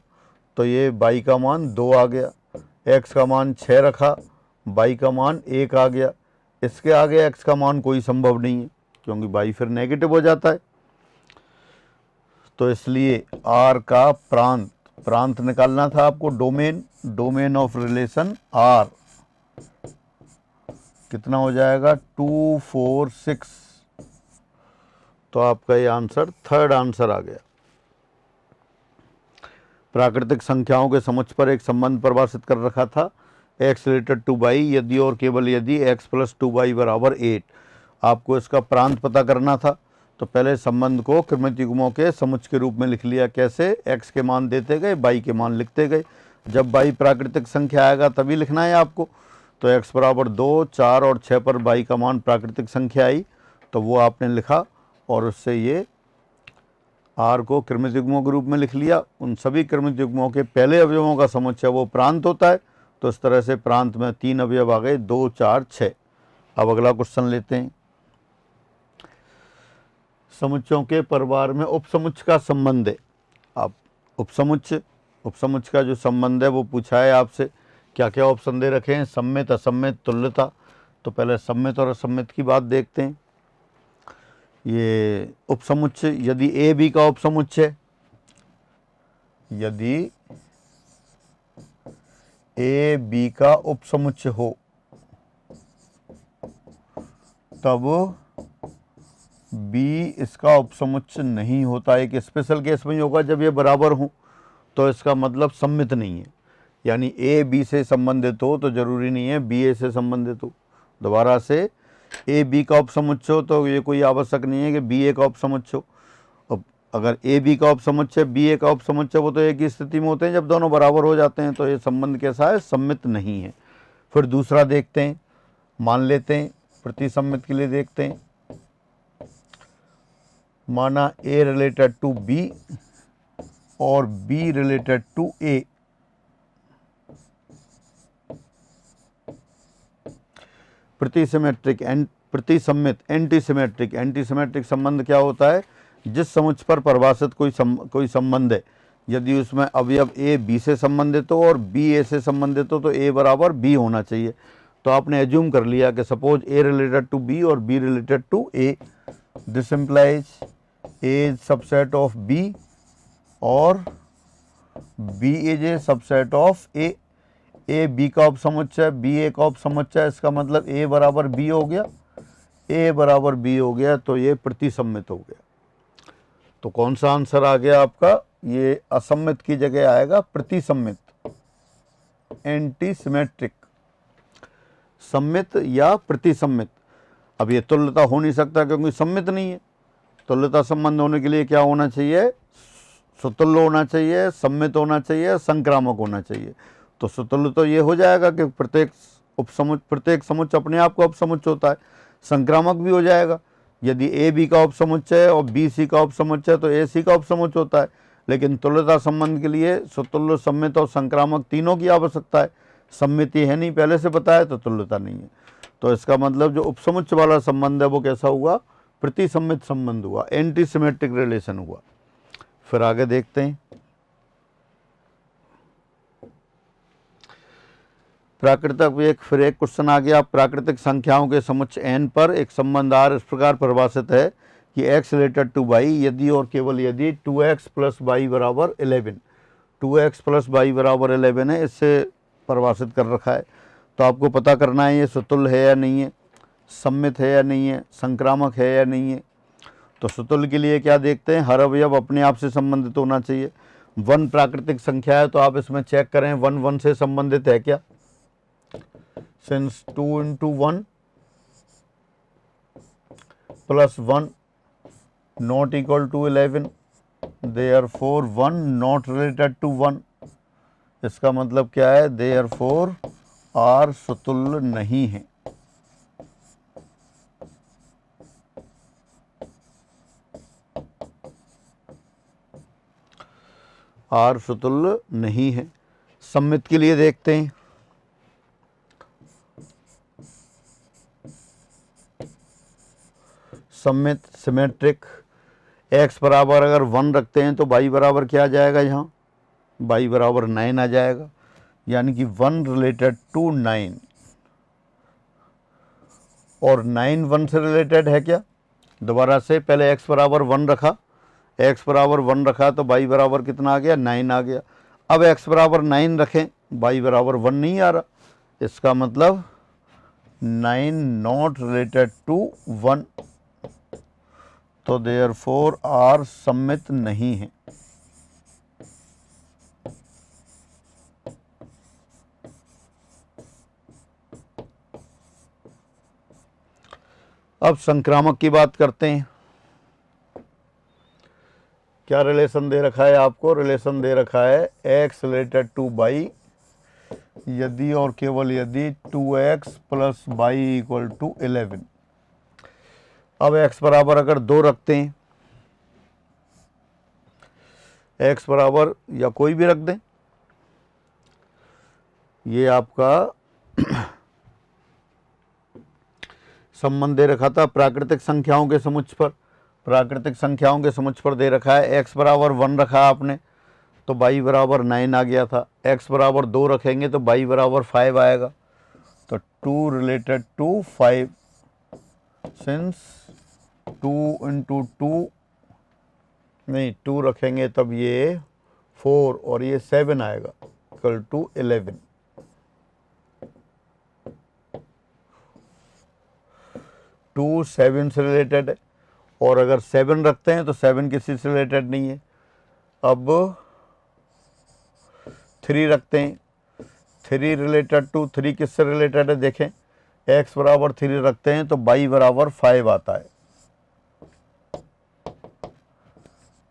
तो ये y का मान 2 आ गया। x का मान 6 रखा, y का मान 1 आ गया। इसके आगे x का मान कोई संभव नहीं है क्योंकि y फिर नेगेटिव हो जाता है। तो इसलिए r का प्रांत निकालना था आपको, डोमेन ऑफ रिलेशन r कितना हो जाएगा, 2 4 6। तो आपका ये आंसर, थर्ड आंसर आ गया। प्राकृतिक संख्याओं के समुच्चय पर एक संबंध परिभाषित कर रखा था, x रिलेटेड टू y यदि और केवल यदि x प्लस 2y बराबर 8। आपको इसका प्रांत पता करना था, तो पहले संबंध को क्रमित युग्मों के समुच्चय के रूप में लिख लिया। कैसे, x के मान देते गए, y के मान लिखते गए। जब y प्राकृतिक संख्या आएगा तभी लिखना है आपको। तो x बराबर 2, 4 और 6 पर y का मान प्राकृतिक संख्या आई तो वो आपने लिखा, और उससे ये r को क्रमित युग्मों के रूप में लिख लिया। उन सभी क्रमित युग्मों के पहले अवयवों का समुच्चय वो प्रांत होता है, तो इस तरह से प्रांत में 3 अवयव आ गए, 2 4 6। अब अगला क्वेश्चन लेते हैं। समुच्चयों के परिवार में उपसमुच्चय का संबंध है। आप उपसमुच्चय का जो संबंध है वो पूछा है आपसे। क्या क्या ऑप्शन दे रखे हैं, सम्मित, असम्मित, तुल्यता। तो पहले सम्मित और असम्मित की बात देखते हैं। ये उपसमुच्चय, यदि ए बी का उपसमुच्चय, यदि ए बी का उपसमुच्चय हो तब बी इसका उपसमुच्चय नहीं होता। एक स्पेशल केस में ही होगा जब ये बराबर हो, तो इसका मतलब सम्मित नहीं है। यानी ए बी से संबंधित हो तो जरूरी नहीं है बी ए से संबंधित हो। दोबारा से, ए बी का उपसमुच्चय हो तो ये कोई आवश्यक नहीं है कि बी ए का उपसमुच्चय हो। अब अगर ए बी का उपसमुच्चय बी ए का उपसमुच्चय, वो तो एक ही स्थिति में होते हैं जब दोनों बराबर हो जाते हैं। तो ये संबंध कैसा है, सम्मित नहीं है। फिर दूसरा देखते हैं, मान लेते हैं प्रतिसम्मित के लिए देखते हैं। माना ए रिलेटेड टू बी और बी रिलेटेड टू ए। प्रतिसम्मित एंटीसिमेट्रिक संबंध क्या होता है, जिस समुच्चय पर परिभाषित कोई संबंध है, यदि उसमें अवयव ए बी से संबंधित हो और बी ए से संबंधित हो तो ए बराबर बी होना चाहिए। तो आपने एज्यूम कर लिया कि suppose A related to B और B related to A, this implies A is subset of B और B is a subset of A. A B का उपसमुच्चय, बी ए का उपसमुच्चय, इसका मतलब ए बराबर बी हो गया। ए बराबर बी हो गया तो ये प्रतिसम्मित हो गया। तो कौन सा आंसर आ गया आपका, ये असम्मित की जगह आएगा प्रतिसम्मित, एंटीसिमेट्रिक। सम्मित या प्रतिसम्मित। अब ये तुल्यता हो नहीं सकता क्योंकि सम्मित नहीं है। तुल्यता संबंध होने के लिए क्या होना चाहिए? सुतुल्य होना चाहिए, सम्मित होना चाहिए, संक्रामक होना चाहिए। तो सुतुल्य तो ये हो जाएगा कि प्रत्येक समुच्चय अपने आप का उपसमुच्चय होता है। संक्रामक भी हो जाएगा, यदि ए बी का उपसमुच्चय है और बी सी का उपसमुच्चय है तो ए सी का उपसमुच्चय होता है। लेकिन तुल्यता संबंध के लिए सुतुल्य, सम्मित और संक्रामक तीनों की आवश्यकता है। सम्मिति है नहीं, पहले से पता है, तो तुल्यता नहीं है। तो इसका मतलब जो उपसमुच्चय वाला संबंध है वो कैसा हुआ? प्रतिसम्मित संबंध हुआ, एंटी सिमेट्रिक रिलेशन हुआ। फिर आगे देखते हैं। प्राकृतिक फिर एक क्वेश्चन आ गया। प्राकृतिक संख्याओं के समुच्चय n पर एक संबंध r इस प्रकार परिभाषित है कि x रिलेटेड टू y यदि और केवल यदि 2x प्लस वाई बराबर 11, 2x प्लस वाई बराबर 11 है, इससे परिभाषित कर रखा है। तो आपको पता करना है ये सुतुल्य है या नहीं है, सम्मित है या नहीं है, संक्रामक है या नहीं है। तो सुतुल्य के लिए क्या देखते हैं? हर अवयव अपने आप से संबंधित होना चाहिए। 1 प्राकृतिक संख्या है तो आप इसमें चेक करें 1 1 से संबंधित है क्या। Since 2 into 1 plus 1 not equal to 11, therefore 1 not related to 1। इसका मतलब क्या है? therefore r सुतुल्य नहीं है। r सुतुल्य नहीं है। सम्मित के लिए देखते हैं। सम्मित, सिमेट्रिक, x बराबर अगर 1 रखते हैं तो y बराबर क्या आ जाएगा? यहाँ y बराबर 9 आ जाएगा, यानी कि 1 रिलेटेड टू 9। और 9 1 से रिलेटेड है क्या? दोबारा से पहले x बराबर 1 रखा, x बराबर 1 रखा तो y बराबर कितना आ गया? 9 आ गया। अब x बराबर 9 रखें, y बराबर 1 नहीं आ रहा, इसका मतलब 9 नॉट रिलेटेड टू 1, तो देयरफॉर r सम्मित नहीं है। अब संक्रामक की बात करते हैं। क्या रिलेशन दे रखा है आपको? रिलेशन दे रखा है x रिलेटेड टू y यदि और केवल यदि 2x plus Y equal to 11। अब x बराबर अगर 2 रखते हैं, x बराबर या कोई भी रख दें, ये आपका संबंध दे रखा था प्राकृतिक संख्याओं के समुच्चय पर। प्राकृतिक संख्याओं के समुच्चय पर दे रखा है x बराबर 1 रखा आपने तो y बराबर 9 आ गया था। x बराबर 2 रखेंगे तो y बराबर 5 आएगा। तो 2 रिलेटेड टू 5, सिंस 2 इंटू 2 नहीं 2 रखेंगे तब ये 4 और ये 7 आएगा इक्वल टू 11। टू 7 से रिलेटेड है और अगर 7 रखते हैं तो 7 किसी से रिलेटेड नहीं है। अब 3 रखते हैं, 3 रिलेटेड टू 3 किससे रिलेटेड है? देखें x बराबर 3 रखते हैं तो y बराबर 5 आता है।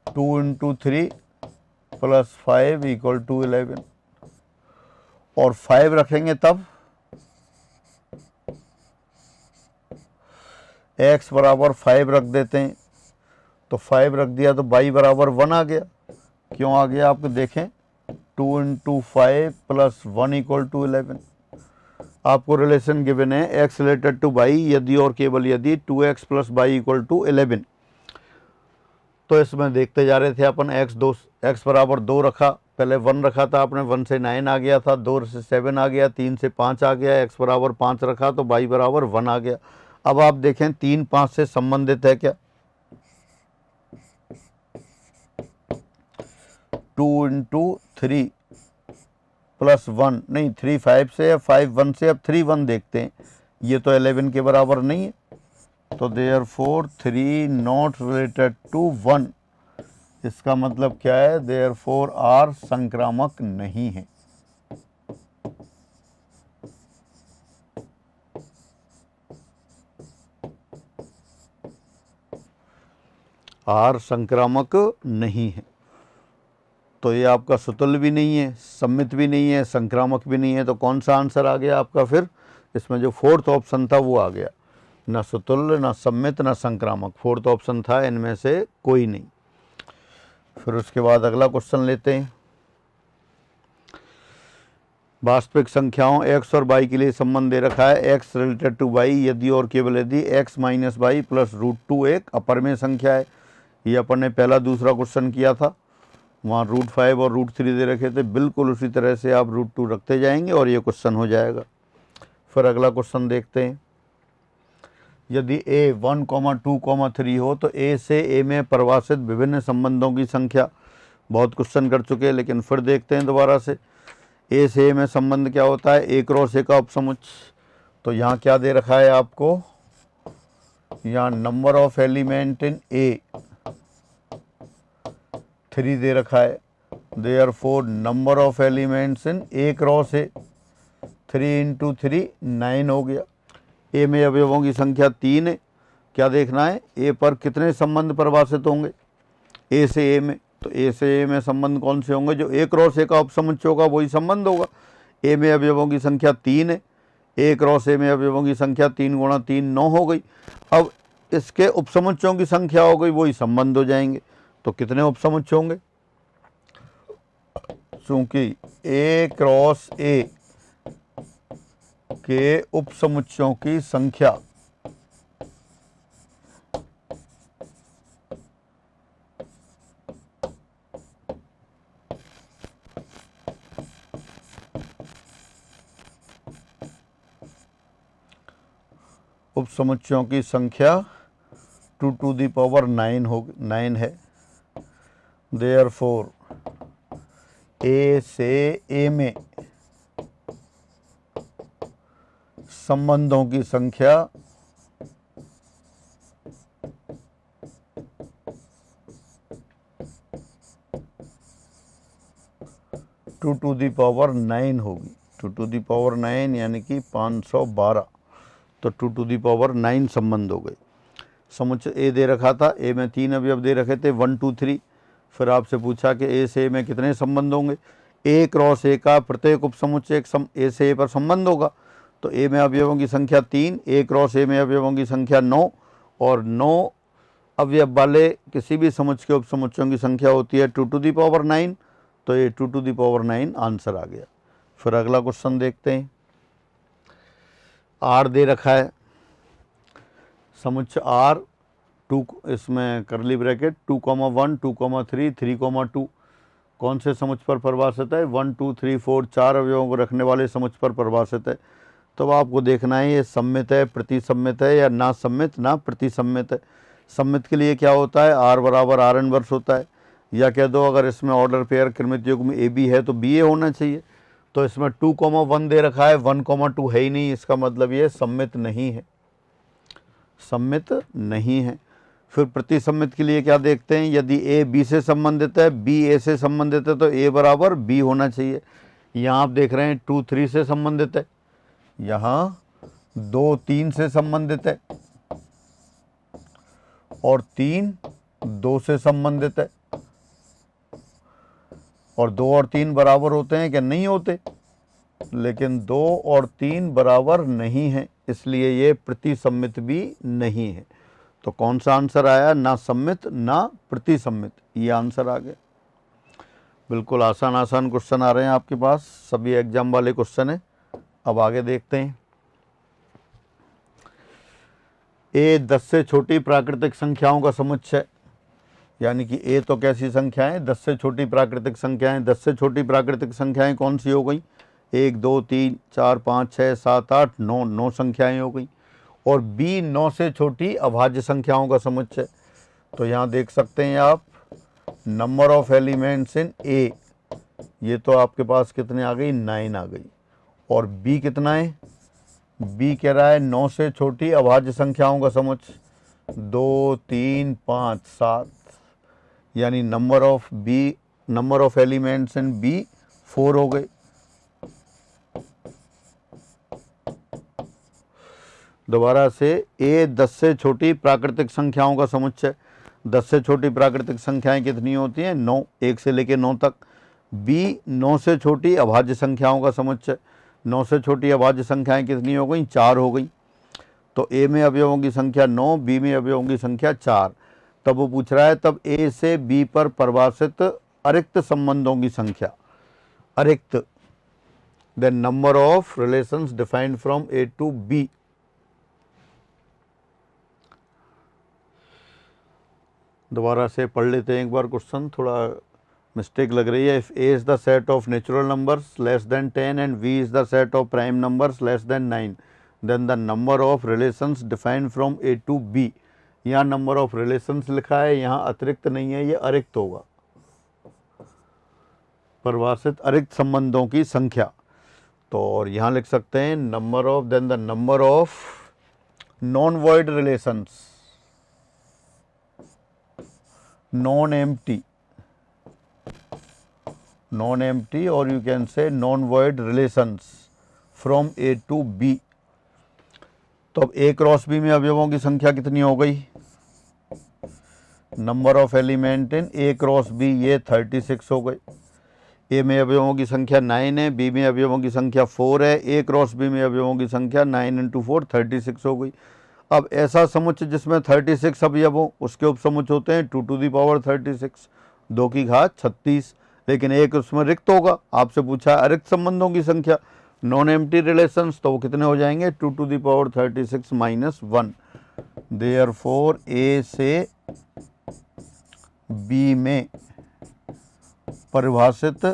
2 इंटू 3 प्लस 5 इक्वल टू 11 और 5 रखेंगे तब x बराबर 5 रख देते हैं तो 5 रख दिया तो y बराबर 1 आ गया। क्यों आ गया आपको देखें, 2 इंटू 5 प्लस 1 इक्वल टू 11। आपको रिलेशन गिवन है x रिलेटेड टू y यदि और केवल यदि 2x plus Y equal to 11। तो इसमें देखते जा रहे थे अपन x बराबर 2 रखा, पहले 1 रखा था आपने, 1 से 9 आ गया था, 2 से 7 आ गया, 3 से 5 आ गया, x बराबर 5 रखा तो y बराबर 1 आ गया। अब आप देखें 3 5 से संबंधित है क्या? 2 इंटू 3 प्लस 1 नहीं 3 5 से या 5 1 से। अब 3 1 देखते हैं, ये तो 11 के बराबर नहीं है, तो देयरफॉर 3 नॉट रिलेटेड टू 1। इसका मतलब क्या है? देयरफॉर r संक्रामक नहीं है। आर संक्रामक नहीं है, तो ये आपका सुतुल्य भी नहीं है, सम्मित भी नहीं है, संक्रामक भी नहीं है। तो कौन सा आंसर आ गया आपका? फिर इसमें जो फोर्थ ऑप्शन था वो आ गया, ना सुतुल्य, ना सम्मित, ना संक्रामक। फोर्थ ऑप्शन था इनमें से कोई नहीं। फिर उसके बाद अगला क्वेश्चन लेते हैं। वास्तविक संख्याओं x और y के लिए संबंध दे रखा है x रिलेटेड टू y यदि और केवल यदि x माइनस वाई प्लस √2 एक अपरमेय संख्या है। ये अपन ने पहला दूसरा क्वेश्चन किया था, वहाँ √5 और √3 दे रखे थे। बिल्कुल उसी तरह से आप √2 रखते जाएंगे और ये क्वेश्चन हो जाएगा। फिर अगला क्वेश्चन देखते हैं। यदि a 1, 2, 3 हो तो a से a में परिभाषित विभिन्न संबंधों की संख्या। बहुत क्वेश्चन कर चुके हैं, लेकिन फिर देखते हैं दोबारा से। a से a में संबंध क्या होता है? a क्रॉस a का उपसमुच्चय। तो यहाँ क्या दे रखा है आपको? यहाँ number of element in a 3 दे रखा है। Therefore number of elements in a cross a 3 × 3 9 हो गया। ए में अवयवों की संख्या 3 है। क्या देखना है? ए पर कितने संबंध परिभाषित होंगे ए से ए में? तो ए से ए में संबंध कौन से होंगे? जो ए क्रॉस ए का उपसमुच्चय होगा वही संबंध होगा। ए में अवयवों की संख्या 3 है, ए क्रॉस ए में अवयवों की संख्या 3 × 3 9 हो गई। अब इसके उपसमुच्चयों की संख्या हो गई, वही संबंध हो जाएंगे। तो कितने उपसमुच्चय होंगे? चूंकि ए क्रॉस ए के उपसमुच्चयों की संख्या उपसमुच्चयों की संख्या 2⁹9 है। देयरफॉर ए से ए में संबंधों की संख्या 2⁹9 होगी। 2⁹9 यानी कि 512। तो 2⁹9 संबंध हो गए। समुच्चय ए दे रखा था, ए में 3 अवयव दे रखे थे 1, 2, 3। फिर आपसे पूछा कि ए से ए में कितने संबंध होंगे? ए क्रॉस ए का प्रत्येक उपसमुच्चय ए से ए पर संबंध होगा। तो ए में अवयवों की संख्या 3, ए क्रॉस ए में अवयवों की संख्या 9, और 9 अवयव वाले किसी भी समुच्चय के उपसमुच्चयों की संख्या होती है 2⁹9। तो ये 2⁹9 आंसर आ गया। फिर अगला क्वेश्चन देखते हैं। आर दे रखा है, समुच्चय आर 2, इसमें करली ब्रैकेट 2,1, 2,3, 3,2 कौन से समुच्चय पर परिभाषित है? 1, 2, 3, 4 4 अवयवों को रखने वाले समुच्चय पर परिभाषित है। तो आपको देखना है ये सम्मित है, प्रतिसम्मित है, या ना सम्मित ना प्रतिसम्मित है। सम्मित के लिए क्या होता है? आर बराबर आर इनवर्स होता है। या कह दो अगर इसमें ऑर्डर पेयर क्रमित युग्म ए बी है तो बी ए होना चाहिए। तो इसमें 2,1 दे रखा है, 1,2 है ही नहीं, इसका मतलब ये सम्मित नहीं है, सम्मित नहीं है। फिर प्रतिसम्मित के लिए क्या देखते हैं? यदि ए बी से संबंधित है, बी ए से संबंधित है, तो ए बराबर बी होना चाहिए। यहाँ आप देख रहे हैं 2, 3 से संबंधित है, यहाँ 2, 3 से संबंधित है, और 3, 2 से संबंधित है। और 2 और 3 बराबर होते हैं क्या? नहीं होते। लेकिन 2 और 3 बराबर नहीं है, इसलिए ये प्रतिसम्मित भी नहीं है। तो कौन सा आंसर आया? ना सम्मित ना प्रतिसम्मित, ये आंसर आ गया। बिल्कुल आसान आसान क्वेश्चन आ रहे हैं आपके पास, सभी एग्जाम वाले क्वेश्चन है। अब आगे देखते हैं। ए 10 से छोटी प्राकृतिक संख्याओं का समुच्चय, यानी कि ए तो कैसी संख्याएं? 10 से छोटी प्राकृतिक संख्याएं। 10 से छोटी प्राकृतिक संख्याएं कौन सी हो गई? 1, 2, 3, 4, 5, 6, 7, 8, 9 9 संख्याएं हो गई। और बी 9 से छोटी अभाज्य संख्याओं का समुच्चय। तो यहाँ देख सकते हैं आप नंबर ऑफ एलिमेंट्स इन ए, ये तो आपके पास कितने आ गई? 9 आ गई। और बी कितना है? बी कह रहा है 9 से छोटी अभाज्य संख्याओं का समुच्चय, 2, 3, 5, 7, यानी number of elements in B 4 हो गए। दोबारा से ए 10 से छोटी प्राकृतिक संख्याओं का समुच्चय। 10 से छोटी प्राकृतिक संख्याएं कितनी होती हैं? 9, 1 से लेकर 9 तक। बी 9 से छोटी अभाज्य संख्याओं का समुच्चय। 9 से छोटी अभाज्य संख्याएं कितनी हो गई? 4 हो गई। तो ए में अवयवों की संख्या 9, बी में अवयवों की संख्या 4। तब वो पूछ रहा है तब ए से बी पर परिभाषित अरिक्त संबंधों की संख्या। अरिक्त, the number of relations defined from A to B. दोबारा से पढ़ लेते हैं एक बार क्वेश्चन, थोड़ा मिस्टेक लग रही है। If A is the set of natural numbers less than 10 and B is the set of prime numbers less than 9, then the number of relations defined from A to B. यहाँ नंबर ऑफ रिलेशंस लिखा है, यहाँ अतिरिक्त नहीं है, ये अरिक्त होगा। परिभाषित अरिक्त संबंधों की संख्या। तो और यहाँ लिख सकते हैं number of, then the number of non void relations, non empty, non empty और you can say non void relations from A to B. तो अब ए क्रॉस बी में अवयवों की संख्या कितनी हो गई? Number of element in A cross B, ये 36 हो गए। ए में अवयवों की संख्या 9 है, बी में अवयवों की संख्या 4 है, ए क्रॉस बी में अवयवों की संख्या 9 × 4 36 हो गई। अब ऐसा समुच्चय जिसमें 36 अवयव हो, उसके उपसमुच्चय होते हैं 2 टू द पावर 36, 2 की घात 36। लेकिन एक उसमें रिक्त होगा। आपसे पूछा अरिक्त संबंधों की संख्या, नॉन एम्प्टी रिलेशंस, तो वो कितने हो जाएंगे? 2 टू द पावर 36 - 1। देयरफॉर ए से बी में परिभाषित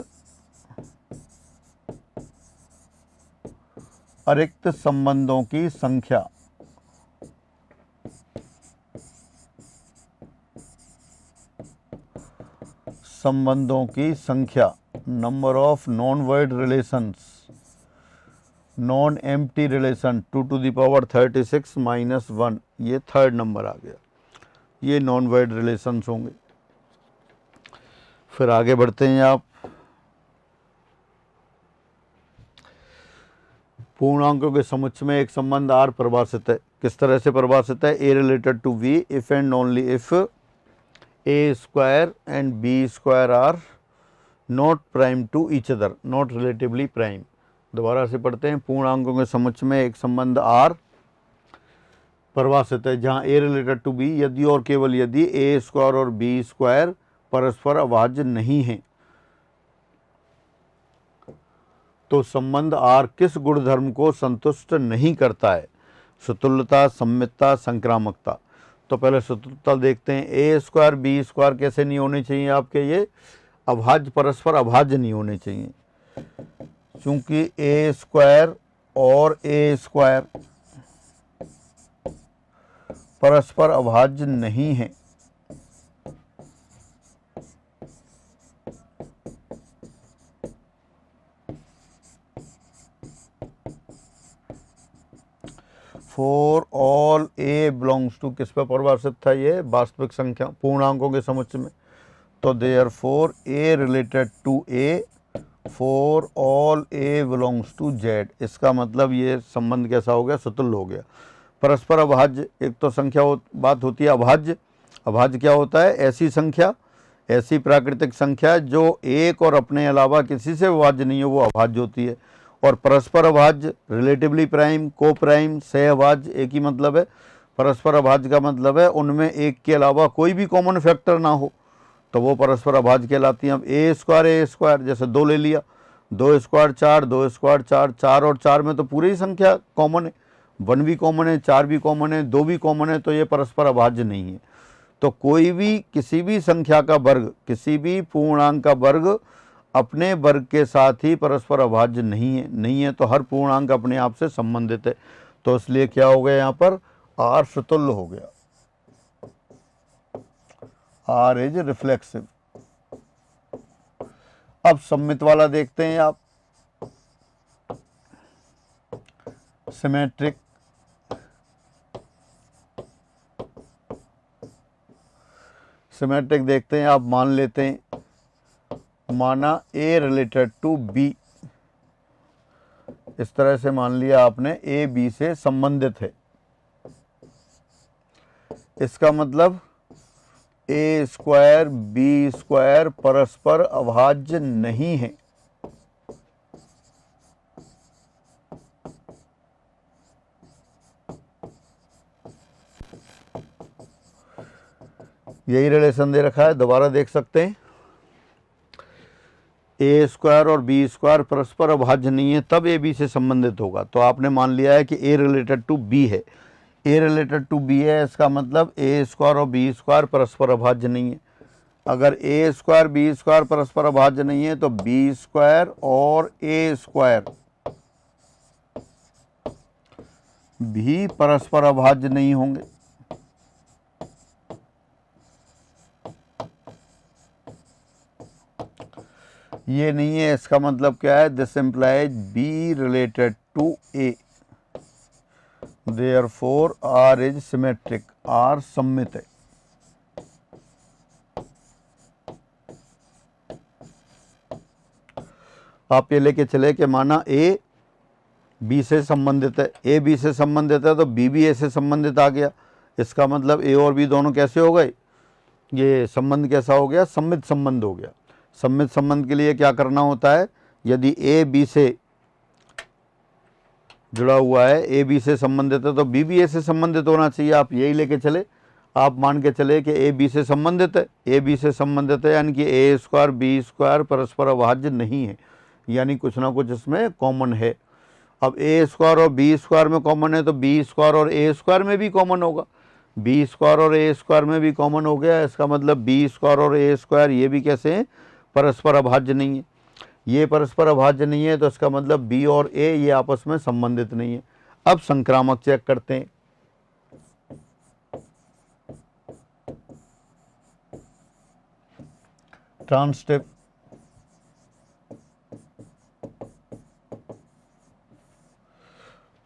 अरिक्त संबंधों की संख्या। संबंधों की संख्या, number of non void relations, non empty relation 2 to the power 36 - 1, ये थर्ड नंबर आ गया। ये नॉन वॉइड रिलेशंस होंगे। फिर आगे बढ़ते हैं आप। पूर्णांकों के समुच्चय में एक संबंध आर परिभाषित है। किस तरह से परिभाषित है? A related to B if and only if A square and B square are not prime to each other, not relatively prime. दोबारा से पढ़ते हैं। पूर्णांकों के समुच्चय में एक संबंध आर परिभाषित है जहाँ ए रिलेटेड टू बी यदि और केवल यदि ए स्क्वायर और बी स्क्वायर परस्पर अभाज्य नहीं है। तो संबंध आर किस गुणधर्म को संतुष्ट नहीं करता है? सुतुल्यता, सम्मितता, संक्रामकता। तो पहले सुतुल्यता देखते हैं। ए स्क्वायर बी स्क्वायर कैसे नहीं होने चाहिए आपके? ये अभाज्य, परस्पर अभाज्य नहीं होने चाहिए, क्योंकि ए स्क्वायर और ए स्क्वायर परस्पर अभाज्य नहीं है। For all A belongs to, किस पर परिभाषित था ये? वास्तविक संख्या, पूर्णांकों के समुच्चय में। तो therefore A related to A for all A belongs to Z. इसका मतलब ये संबंध कैसा हो गया? सुतुल्य हो गया। परस्पर अभाज्य, एक तो संख्या बात होती है अभाज्य। अभाज्य क्या होता है? ऐसी संख्या, ऐसी प्राकृतिक संख्या जो एक और अपने अलावा किसी से अभाज्य नहीं हो, वो अभाज्य होती है। और परस्पर अभाज्य, रिलेटिवली प्राइम, को प्राइम, सह अभाज्य, एक ही मतलब है। परस्पर अभाज्य का मतलब है उनमें एक के अलावा कोई भी कॉमन फैक्टर ना हो, तो वो परस्पर अभाज्य कहलाती हैं। अब ए स्क्वायर, जैसे 2 ले लिया, 2 स्क्वायर 4, 2 स्क्वायर 4, 4 और 4 में तो पूरी ही संख्या कॉमन है। 1 भी कॉमन है, 4 भी कॉमन है, 2 भी कॉमन है, तो ये परस्पर अभाज्य नहीं है। तो कोई भी किसी भी संख्या का वर्ग, किसी भी पूर्णांक का वर्ग अपने वर्ग के साथ ही परस्पर अभाज्य नहीं है। तो हर पूर्णांक अपने आप से संबंधित है। तो इसलिए क्या हो गया? यहाँ पर आर सुतुल्य हो गया। R is reflexive. अब सम्मित वाला देखते हैं आप। सिमेट्रिक, सिमेट्रिक देखते हैं आप। मान लेते हैं, माना ए रिलेटेड टू बी, इस तरह से मान लिया आपने ए बी से संबंधित है। इसका मतलब ए स्क्वायर बी स्क्वायर परस्पर अभाज्य नहीं है। यही रिलेशन दे रखा है, दोबारा देख सकते हैं। ए स्क्वायर और बी स्क्वायर परस्पर अभाज्य नहीं है, तब ए बी से संबंधित होगा। तो आपने मान लिया है कि ए रिलेटेड टू बी है, ए रिलेटेड टू बी है, इसका मतलब ए स्क्वायर और बी स्क्वायर परस्पर अभाज्य नहीं है। अगर ए स्क्वायर बी स्क्वायर परस्पर अभाज्य नहीं है तो बी स्क्वायर और ए स्क्वायर भी परस्पर अभाज्य नहीं होंगे। ये नहीं है, इसका मतलब क्या है, this implies B related to A, therefore R is symmetric, R सममित है। आप ये लेके चले कि माना ए बी से संबंधित है, ए बी से संबंधित है तो बी भी ए से संबंधित आ गया। इसका मतलब ए और बी दोनों कैसे हो गए, ये संबंध कैसा हो गया, सम्मित संबंध हो गया। सम्मित संबंध के लिए क्या करना होता है, यदि ए बी से जुड़ा हुआ है, ए बी से संबंधित है तो बी भी ए से संबंधित होना चाहिए। आप यही लेके चले, आप मान के चले कि ए बी से संबंधित है, ए बी से संबंधित है यानी कि ए स्क्वायर बी स्क्वायर परस्पर अभाज्य नहीं है, यानी कुछ ना कुछ इसमें कॉमन है। अब ए स्क्वायर और बी स्क्वायर में कॉमन है तो बी स्क्वायर और ए स्क्वायर में भी कॉमन होगा, बी स्क्वायर और ए स्क्वायर में भी कॉमन हो गया। इसका मतलब बी स्क्वायर और ए स्क्वायर ये भी कैसे हैं, परस्पर अभाज्य नहीं है। ये परस्पर अभाज्य नहीं है तो इसका मतलब बी और ए ये आपस में संबंधित नहीं है। अब संक्रामक चेक करते हैं। ट्रांसटिव,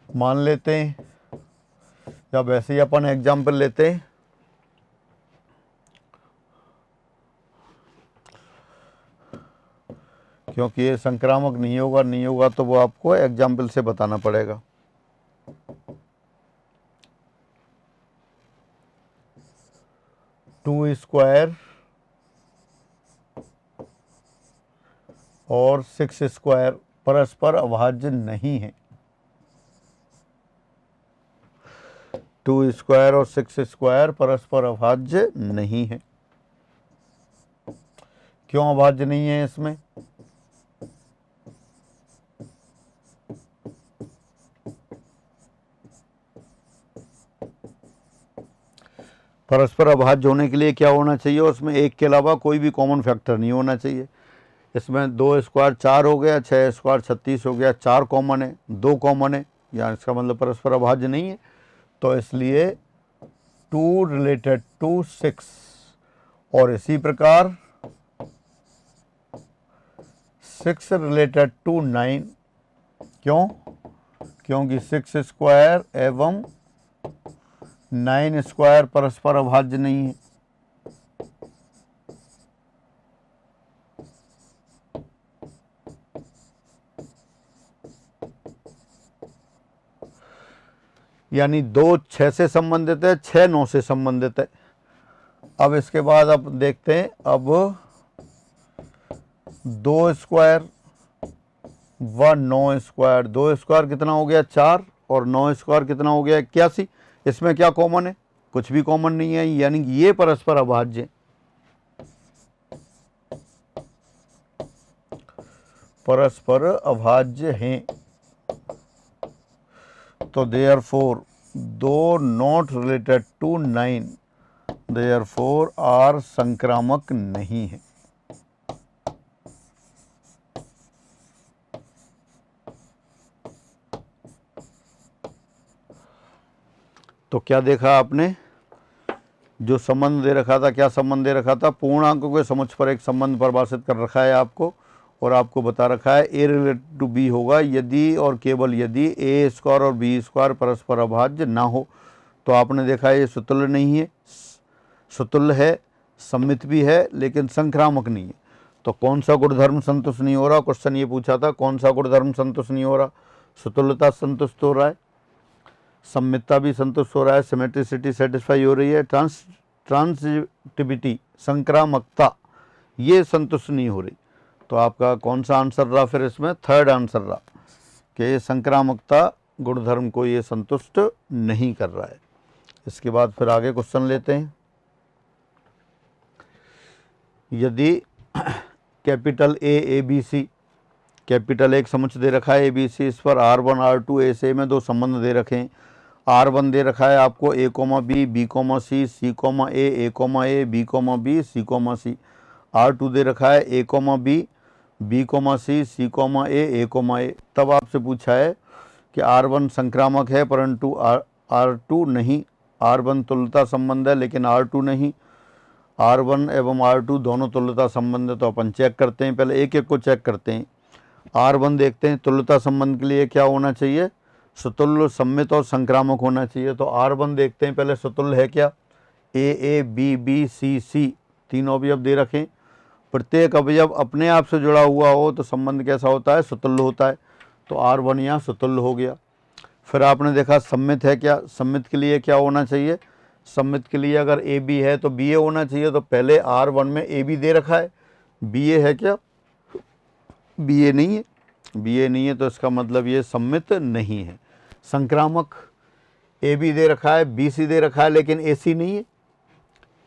मान लेते हैं या वैसे ही अपन एग्जाम्पल लेते हैं। क्योंकि ये संक्रामक नहीं होगा तो वो आपको एग्जाम्पल से बताना पड़ेगा। टू स्क्वायर और 6 स्क्वायर परस्पर अभाज्य नहीं है। 2 स्क्वायर और 6 स्क्वायर परस्पर अभाज्य नहीं है। क्यों अभाज्य नहीं है इसमें, परस्पर अभाज्य होने के लिए क्या होना चाहिए, उसमें एक के अलावा कोई भी कॉमन फैक्टर नहीं होना चाहिए। इसमें 2 स्क्वायर 4 हो गया, 6 स्क्वायर 36 हो गया, 4 कॉमन है, 2 कॉमन है, यानी इसका मतलब परस्पर अभाज्य नहीं है। तो इसलिए 2 रिलेटेड टू 6 और इसी प्रकार 6 रिलेटेड टू 9। क्यों, क्योंकि 6 स्क्वायर एवं 9 स्क्वायर परस्पर अभाज्य नहीं है। यानी 2 6 से संबंधित है, 6 9 से संबंधित है। अब इसके बाद अब देखते हैं, अब 2 स्क्वायर व 9 स्क्वायर, 2 स्क्वायर कितना हो गया 4 और 9 स्क्वायर कितना हो गया 81। इसमें क्या कॉमन है, कुछ भी कॉमन नहीं है, यानी कि ये परस्पर अभाज्य, परस्पर अभाज्य हैं। तो therefore 2 not related to 9 therefore R संक्रामक नहीं है। तो क्या देखा आपने, जो संबंध दे रखा था, क्या संबंध दे रखा था, पूर्णांकों के समुच्चय पर एक संबंध परिभाषित कर रखा है आपको, और आपको बता रखा है ए रिलेटेड टू बी होगा यदि और केवल यदि ए स्क्वायर और बी स्क्वायर परस्पर अभाज्य ना हो। तो आपने देखा ये सुतुल्य नहीं है, सुतुल्य है, सम्मित भी है, लेकिन संक्रामक नहीं है। तो कौन सा गुणधर्म संतुष्ट नहीं हो रहा, क्वेश्चन ये पूछा था, कौन सा गुणधर्म संतुष्ट नहीं हो रहा, सुतुल्यता संतुष्ट हो रहा है, सम्मितता भी संतुष्ट हो रहा है, सिमेट्रिसिटी सेटिस्फाई हो रही है, ट्रांजिटिविटी संक्रामकता ये संतुष्ट नहीं हो रही। तो आपका कौन सा आंसर रहा फिर इसमें? थर्ड आंसर रहा कि संक्रामकता गुणधर्म को ये संतुष्ट नहीं कर रहा है। इसके बाद फिर आगे क्वेश्चन लेते हैं। यदि capital A B C, capital एक समुच्चय दे रखा है ए बी सी, इस पर R1 R2 ऐसे में दो संबंध दे रखे हैं। R1 दे रखा है आपको A, B, B, C, C, A, B, C, C। R2 दे रखा है A, B, B, C, C, A। तब आपसे पूछा है कि R1 संक्रामक है परंतु R2 नहीं। R1 तुल्यता संबंध है लेकिन R2 नहीं। R1 एवं R2 दोनों तुल्यता संबंध है, तो अपन चेक करते हैं। पहले एक एक को चेक करते हैं। R1 देखते हैं, तुल्यता संबंध के लिए क्या होना चाहिए? सुतुल्य, सम्मित और संक्रामक होना चाहिए। तो R1 देखते हैं पहले, सुतुल्य है क्या? A, B, B, C तीनों अवयव दे रखें। प्रत्येक अवयव अपने आप से जुड़ा हुआ हो तो संबंध कैसा होता है? सुतुल्य होता है। तो R1 यहाँ सुतुल्य हो गया। फिर आपने देखा सम्मित है क्या? सम्मित के लिए क्या होना चाहिए? सम्मित के लिए अगर AB है तो BA होना चाहिए। तो पहले R1 में AB दे रखा है, BA है क्या? BA नहीं है। BA नहीं है तो इसका मतलब ये सम्मित नहीं है। संक्रामक AB दे रखा है, BC दे रखा है लेकिन AC नहीं है।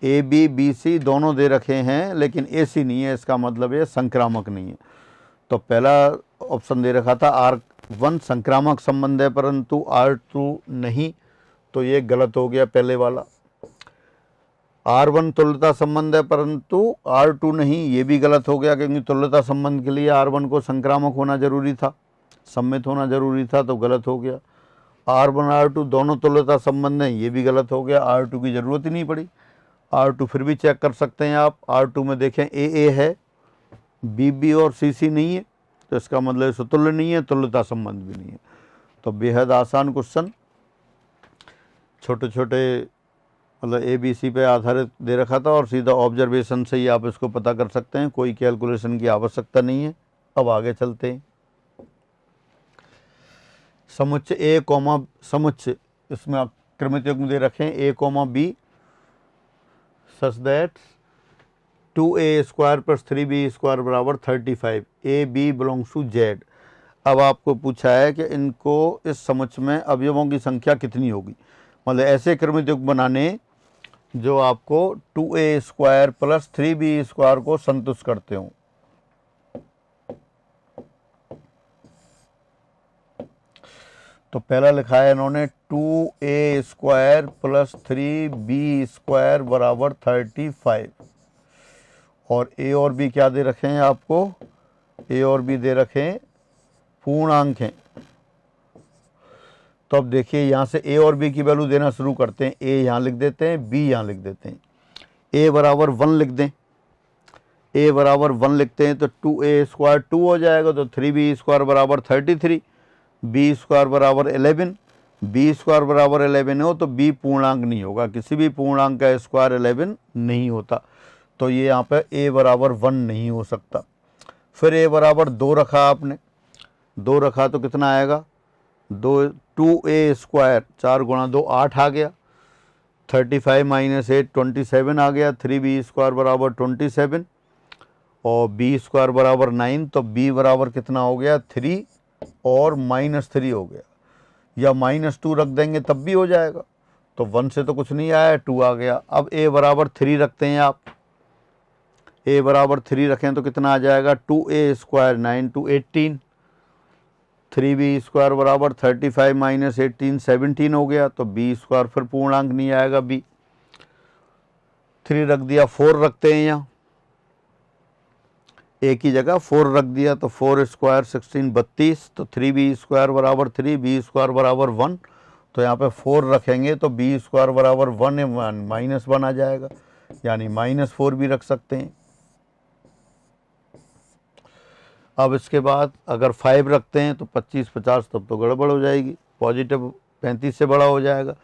AB, BC दोनों दे रखे हैं लेकिन AC नहीं है, इसका मतलब ये संक्रामक नहीं है। तो पहला ऑप्शन दे रखा था R1 संक्रामक संबंध है परंतु R2 नहीं, तो ये गलत हो गया पहले वाला। R1 तुल्यता संबंध है परंतु R2 नहीं, ये भी गलत हो गया क्योंकि तुल्यता संबंध के लिए R1 को संक्रामक होना जरूरी था, सम्मित होना जरूरी था, तो गलत हो गया। R1 R2 दोनों तुल्यता संबंध हैं, ये भी गलत हो गया। R2 की ज़रूरत ही नहीं पड़ी। R2 फिर भी चेक कर सकते हैं आप। R2 में देखें AA है, BB और CC नहीं है, तो इसका मतलब सुतुल्य नहीं है, तुल्यता संबंध भी नहीं है। तो बेहद आसान क्वेश्चन, छोटे छोटे मतलब ABC पे आधारित दे रखा था और सीधा ऑब्जर्वेशन से ही आप इसको पता कर सकते हैं, कोई कैलकुलेशन की आवश्यकता नहीं है। अब आगे चलते हैं। समुच्चय A, समुच्चय इसमें आप क्रमित युग्म दे रखें A, B such that 2A square plus 3B square बराबर 35। A, B belongs to Z। अब आपको पूछा है कि इनको इस समुच्चय में अवयवों की संख्या कितनी होगी, मतलब ऐसे क्रमित युग्म बनाने जो आपको 2A square plus 3B square को संतुष्ट करते हो। तो पहला लिखा है इन्होंने 2A square plus 3B square बराबर 35 और A और B क्या दे रखे हैं आपको? A और B दे रखे हैं पूर्णांक हैं। तो अब देखिए यहाँ से A और B की वैल्यू देना शुरू करते हैं। A यहाँ लिख देते हैं, B यहाँ लिख देते हैं। A बराबर 1 लिख दें। A बराबर 1 लिखते हैं तो 2A स्क्वायर 2 हो जाएगा, तो 3B स्क्वायर बराबर 33, B स्क्वायर बराबर 11। B स्क्वायर बराबर 11 हो तो B पूर्णांक नहीं होगा, किसी भी पूर्णांक का स्क्वायर 11 नहीं होता, तो ये यहाँ पे A बराबर 1 नहीं हो सकता। फिर A बराबर 2 रखा आपने, 2 रखा तो कितना आएगा? 2A स्क्वायर 4 गुणा 2 8 आ गया, 35 माइनस 8 27 आ गया। 3B स्क्वायर बराबर 27 और B स्क्वायर बराबर 9, तो B बराबर कितना हो गया? 3 और -3 हो गया, या -2 रख देंगे तब भी हो जाएगा। तो 1 से तो कुछ नहीं आया, 2 आ गया। अब A बराबर 3 रखते हैं आप। A बराबर 3 रखें तो कितना आ जाएगा? 2A square 9 to 18, 3B square बराबर 35 माइनस 18 17 हो गया, तो B स्क्वायर फिर पूर्णांक नहीं आएगा। B 3 रख दिया, 4 रखते हैं यहाँ, A की जगह 4 रख दिया, तो 4 स्क्वायर 16 32, तो 3B स्क्वायर बराबर 3, B स्क्वायर बराबर 1, तो यहाँ पे 4 रखेंगे तो B स्क्वायर बराबर 1 -1 आ जाएगा, यानी -4 भी रख सकते हैं। अब इसके बाद अगर 5 रखते हैं तो 25 50, तब तो गड़बड़ हो जाएगी, पॉजिटिव 35 से बड़ा हो जाएगा।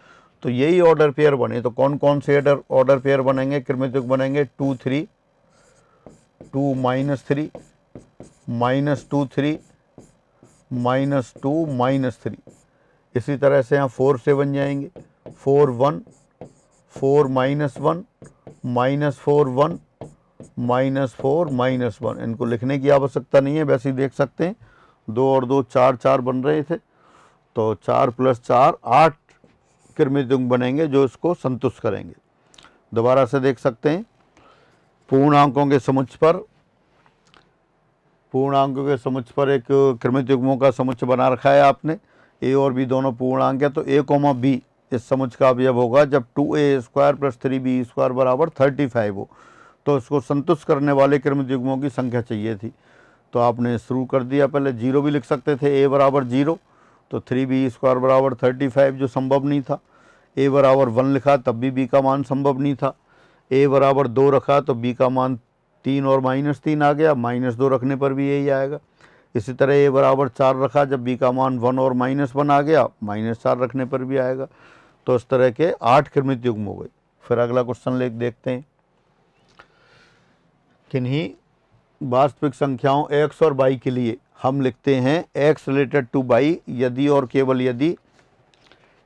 तो यही ऑर्डर पेयर बने, तो कौन कौन से ऑर्डर पेयर बनेंगे? क्रमित युग्म बनेंगे 2 3 2 -3 -2 3 -2 -3। इसी तरह से यहाँ 4 से बन जाएंगे 4 1 4 माइनस 1 माइनस 4 1 माइनस 4 माइनस 1, इनको लिखने की आवश्यकता नहीं है, वैसे ही देख सकते हैं। 2 और 2 4 4 बन रहे थे, तो 4 प्लस 4 8 कृमित युग्म बनेंगे जो इसको संतुष्ट करेंगे। दोबारा से देख सकते हैं, पूर्णांकों के समुच्चय पर एक कृमित युग्मों का समुच्चय बना रखा है आपने। ए और बी दोनों पूर्णांक है, तो ए कोमा बी इस समुच्चय का अवयव होगा जब 2a² प्लस 3b² बराबर 35 हो। तो इसको संतुष्ट करने वाले कृमित युग्मों की संख्या चाहिए थी, तो आपने शुरू कर दिया। पहले 0 भी लिख सकते थे, a बराबर 0, तो 3b² बराबर 35 जो संभव नहीं था। a बराबर 1 लिखा तब भी b का मान संभव नहीं था। a बराबर 2 रखा तो b का मान 3 और -3 आ गया, -2 रखने पर भी यही आएगा। इसी तरह a बराबर 4 रखा, जब b का मान 1 और -1 आ गया, -4 रखने पर भी आएगा। तो इस तरह के 8 कृमित युग्म हो गए। फिर अगला क्वेश्चन देखते हैं, किन्हीं वास्तविक संख्याओं x और y के लिए हम लिखते हैं x रिलेटेड टू y यदि और केवल यदि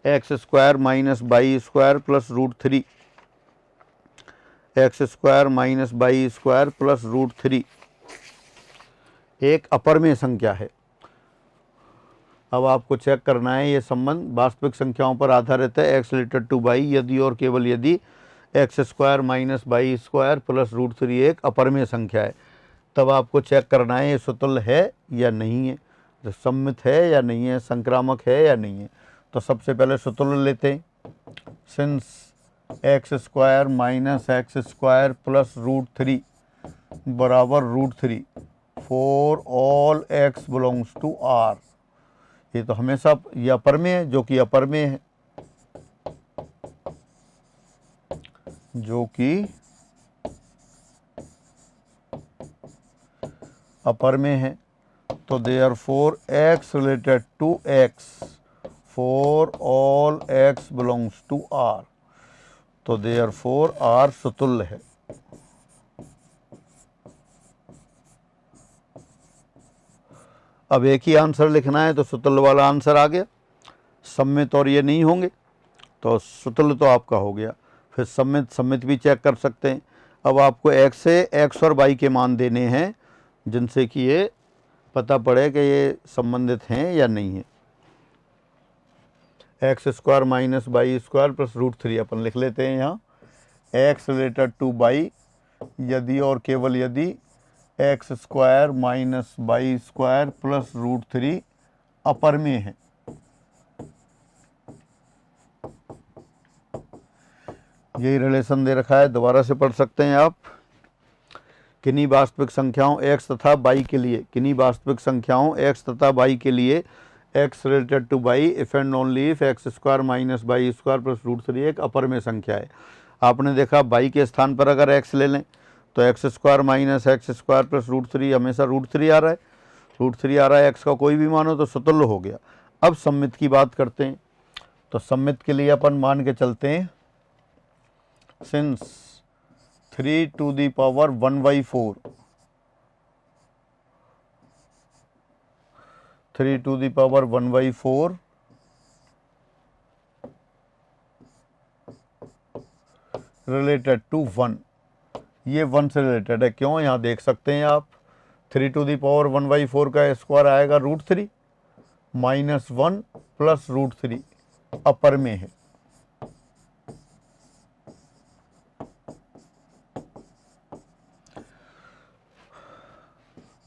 x² minus y² plus √3 x² minus y² plus √3 एक अपरमेय संख्या है। अब आपको चेक करना है, ये संबंध वास्तविक संख्याओं पर आधारित है। x रिलेटेड टू y यदि और केवल यदि x² माइनस y² प्लस √3 एक अपरमेय संख्या है। तब आपको चेक करना है ये सुतुल्य है या नहीं है, सममित है या नहीं है, संक्रामक है या नहीं है। तो सबसे पहले सुतुल्य लेते हैं। Since x² minus x² plus √3 बराबर √3 for all x belongs to R, ये तो हमेशा ये अपरमेय है, जो कि अपरमेय है, जो कि अपरमेय है। तो therefore x related to x for all x belongs to R, तो देयरफॉर R सुतुल्य है। अब एक ही आंसर लिखना है, तो सुतुल्य वाला आंसर आ गया। सम्मित और ये नहीं होंगे, तो सुतुल्य तो आपका हो गया। फिर सम्मित भी चेक कर सकते हैं। अब आपको x से x और y के मान देने हैं, जिनसे कि ये पता पड़े कि ये संबंधित हैं या नहीं है। x² माइनस y² प्लस √3 अपन लिख लेते हैं यहाँ। x रिलेटेड टू y यदि और केवल यदि x² माइनस y² प्लस √3 अपरमेय है। यही रिलेशन दे रखा है, दोबारा से पढ़ सकते हैं आप। किन्हीं वास्तविक संख्याओं x तथा y के लिए, किन्हीं वास्तविक संख्याओं x तथा y के लिए x related to y if and only if x² minus y² plus √3 एक अपरमेय संख्या है। आपने देखा y के स्थान पर अगर x ले लें तो x² माइनस x² प्लस √3 हमेशा √3 आ रहा है, √3 आ रहा है, x का कोई भी मान हो तो सुतुल्य हो गया। अब सम्मित की बात करते हैं, तो सम्मित के लिए अपन मान के चलते हैं, since 3 to the power 1/4 3 to the power 1/4 related to 1, ये 1 से रिलेटेड है। क्यों, यहाँ देख सकते हैं आप, 3 टू दी पावर 1/4 का स्क्वायर आएगा √3 माइनस 1 प्लस √3 अपर में है।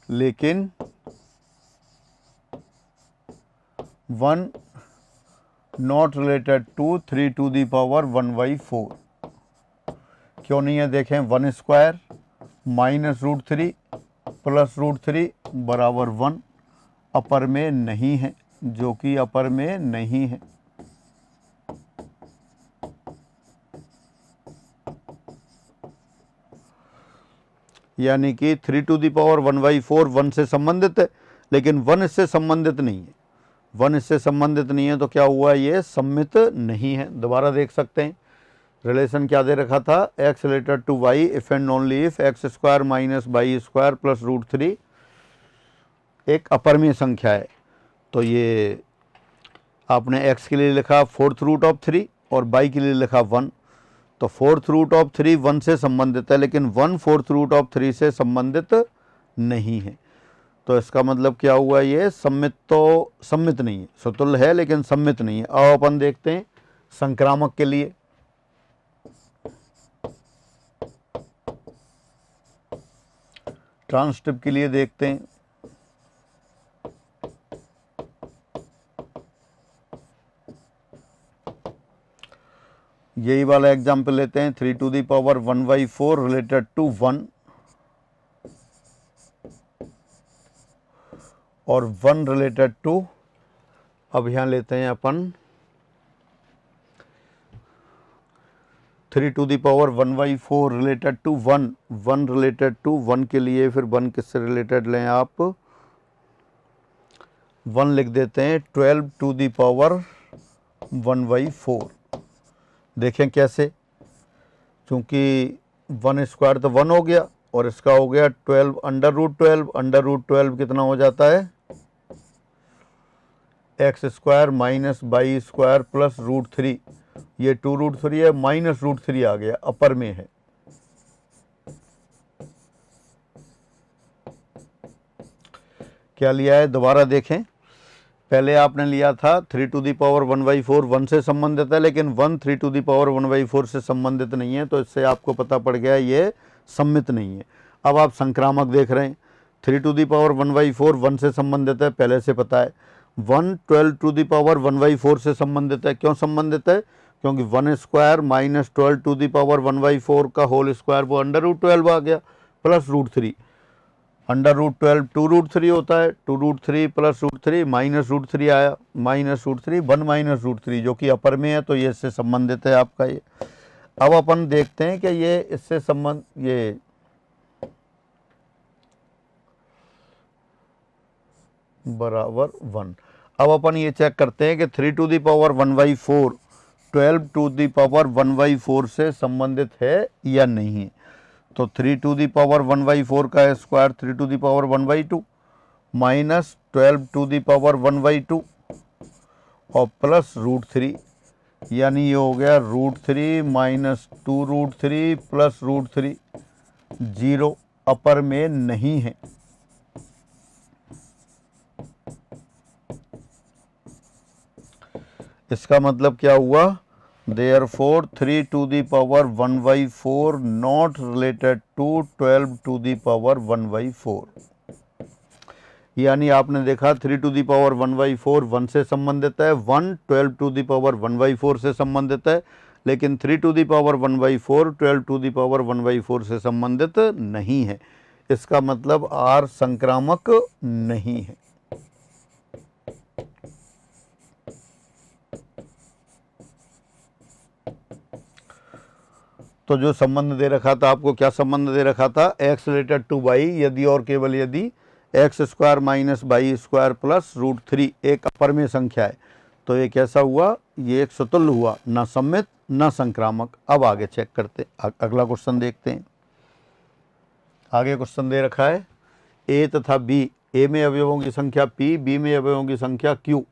लेकिन 1 not related to 3 to the power 1/4। क्यों नहीं है, देखें, 1² माइनस √3 प्लस √3 बराबर 1 अपर में नहीं है, जो कि अपर में नहीं है। यानी कि 3 टू दी पावर 1/4 1 से संबंधित है, लेकिन 1 इससे संबंधित नहीं है। 1 इससे संबंधित नहीं है तो क्या हुआ, ये सम्मित नहीं है। दोबारा देख सकते हैं, रिलेशन क्या दे रखा था, x related to y if and only if x² minus y² plus √3 एक अपरमेय संख्या है। तो ये आपने x के लिए लिखा 4th रूट ऑफ 3 और y के लिए लिखा 1, तो फोर्थ रूट ऑफ 3 1 से संबंधित है, लेकिन 1 4th रूट ऑफ 3 से संबंधित नहीं है। तो इसका मतलब क्या हुआ, ये सम्मित तो सम्मित नहीं है, सुतुल्य है लेकिन सम्मित नहीं है। अब अपन देखते हैं संक्रामक के लिए। ट्रांसटिव के लिए देखते हैं। यही वाला एग्जाम्पल लेते हैं, 3 to the power 1/4 related to 1 और 1 रिलेटेड टू, अब यहाँ लेते हैं अपन 3 to the power 1/4 related to 1, 1 related to 1 के लिए फिर 1 किससे रिलेटेड लें आप, 1 लिख देते हैं 12 to the power 1/4। देखें कैसे, क्योंकि 1 स्क्वायर तो 1 हो गया और इसका हो गया 12 √12, √12 कितना हो जाता है, x square minus y square plus √3, ये 2√3 है, माइनस √3 आ गया, अपर में है। क्या लिया है दोबारा देखें, पहले आपने लिया था 3 to the power 1/4 1 से संबंधित है, लेकिन 1 3 to the power 1/4 से संबंधित नहीं है, तो इससे आपको पता पड़ गया ये सम्मित नहीं है। अब आप संक्रामक देख रहे हैं, 3 to the power 1/4 1 से संबंधित है, पहले से पता है। 1 12 to the power 1/4 से संबंधित है, क्यों संबंधित है, क्योंकि 1 square minus 12 to the power 1/4 का होल स्क्वायर वो √12 आ गया प्लस √3, √12 2√3 होता है, 2√3 प्लस √3 माइनस √3 आया, माइनस √3 1 माइनस √3 जो कि अपर में है, तो ये इससे संबंधित है आपका ये। अब अपन देखते हैं कि ये इससे संबंध, ये बराबर 1। अब अपन ये चेक करते हैं कि 3 to the power 1/4 12 to the power 1/4 से संबंधित है या नहीं। तो 3 to the power 1/4 का square 3 to the power 1/2 minus 12 to the power 1/2 और प्लस √3, यानी ये हो गया √3 माइनस 2√3 प्लस √3, 0 अपर में नहीं है। इसका मतलब क्या हुआ, Therefore 3 to the power 1/4 not related to 12 to the power 1/4। यानी आपने देखा 3 to the power 1/4 1 से संबंधित है, 1 12 to the power 1/4 से संबंधित है, लेकिन 3 to the power 1/4 12 to the power 1/4 से संबंधित नहीं है। इसका मतलब R संक्रामक नहीं है। तो जो संबंध दे रखा था आपको, क्या संबंध दे रखा था, x रिलेटेड टू y यदि और केवल यदि x square minus y square plus √3 एक अपर में संख्या है, तो ये कैसा हुआ, ये एक सुतुल्य हुआ, ना सम्मित ना संक्रामक। अब आगे चेक करते, अगला क्वेश्चन देखते हैं। आगे क्वेश्चन दे रखा है a तथा b, a में अवयवों की संख्या p, b में अवयवों की संख्या q,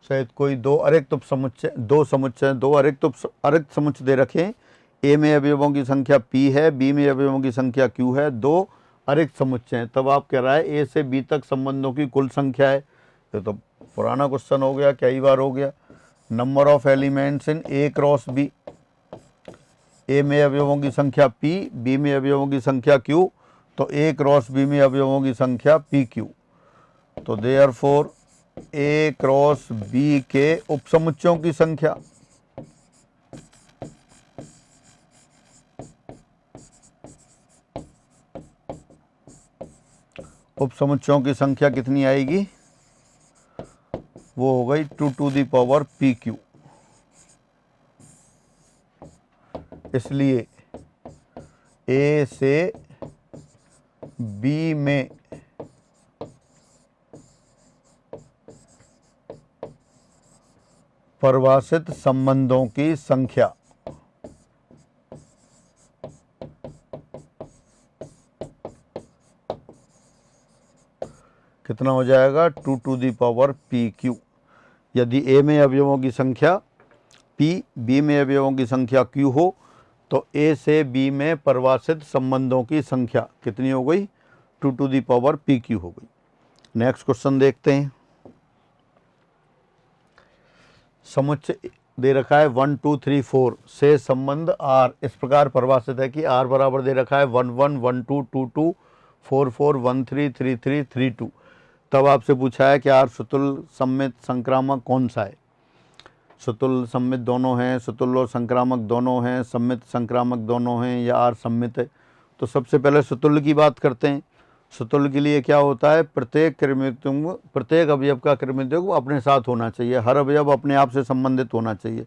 शायद कोई दो अरिक्त समुच्चय, दो अरिक्त समुच्चय दे रखे हैं। a में अवयवों की संख्या p है, b में अवयवों की संख्या q है, दो अरिक्त समुच्चय हैं। तब आप कह रहा है a से b तक संबंधों की कुल संख्या है। ये तो पुराना क्वेश्चन हो गया, कई बार हो गया। Number of elements in a cross b, a में अवयवों की संख्या p, b में अवयवों की संख्या q, तो a क्रॉस b में अवयवों की संख्या pq। तो देयरफॉर a क्रॉस b के उपसमुच्चयों की संख्या, उपसमुच्चयों की संख्या कितनी आएगी, वो हो गई 2 to the power pq। इसलिए a से b में परिभाषित संबंधों की संख्या कितना हो जाएगा, 2 to the power pq। यदि a में अवयवों की संख्या p, b में अवयवों की संख्या q हो, तो ए से बी में परिभाषित संबंधों की संख्या कितनी हो गई, 2 to the power P Q हो गई। नेक्स्ट क्वेश्चन देखते हैं। समुच्चय दे रखा है 1 2 3 4 से संबंध आर इस प्रकार परिभाषित है कि आर बराबर दे रखा है 1 1 1 2 2 2 4 4 1 3 3 3 3 2। तब आपसे पूछा है कि आर सुतुल्य सममित संक्रामक कौन सा है। सुतुल्य सममित दोनों हैं, सुतुल्य और संक्रामक दोनों हैं, सममित संक्रामक दोनों हैं, या आर सममित है। तो सबसे पहले सुतुल्य की बात करते हैं। सुतुल्य के लिए क्या होता है, प्रत्येक कृमित्व, प्रत्येक अवयव का कृमित्व अपने साथ होना चाहिए, हर अवयव अपने आप से संबंधित होना चाहिए।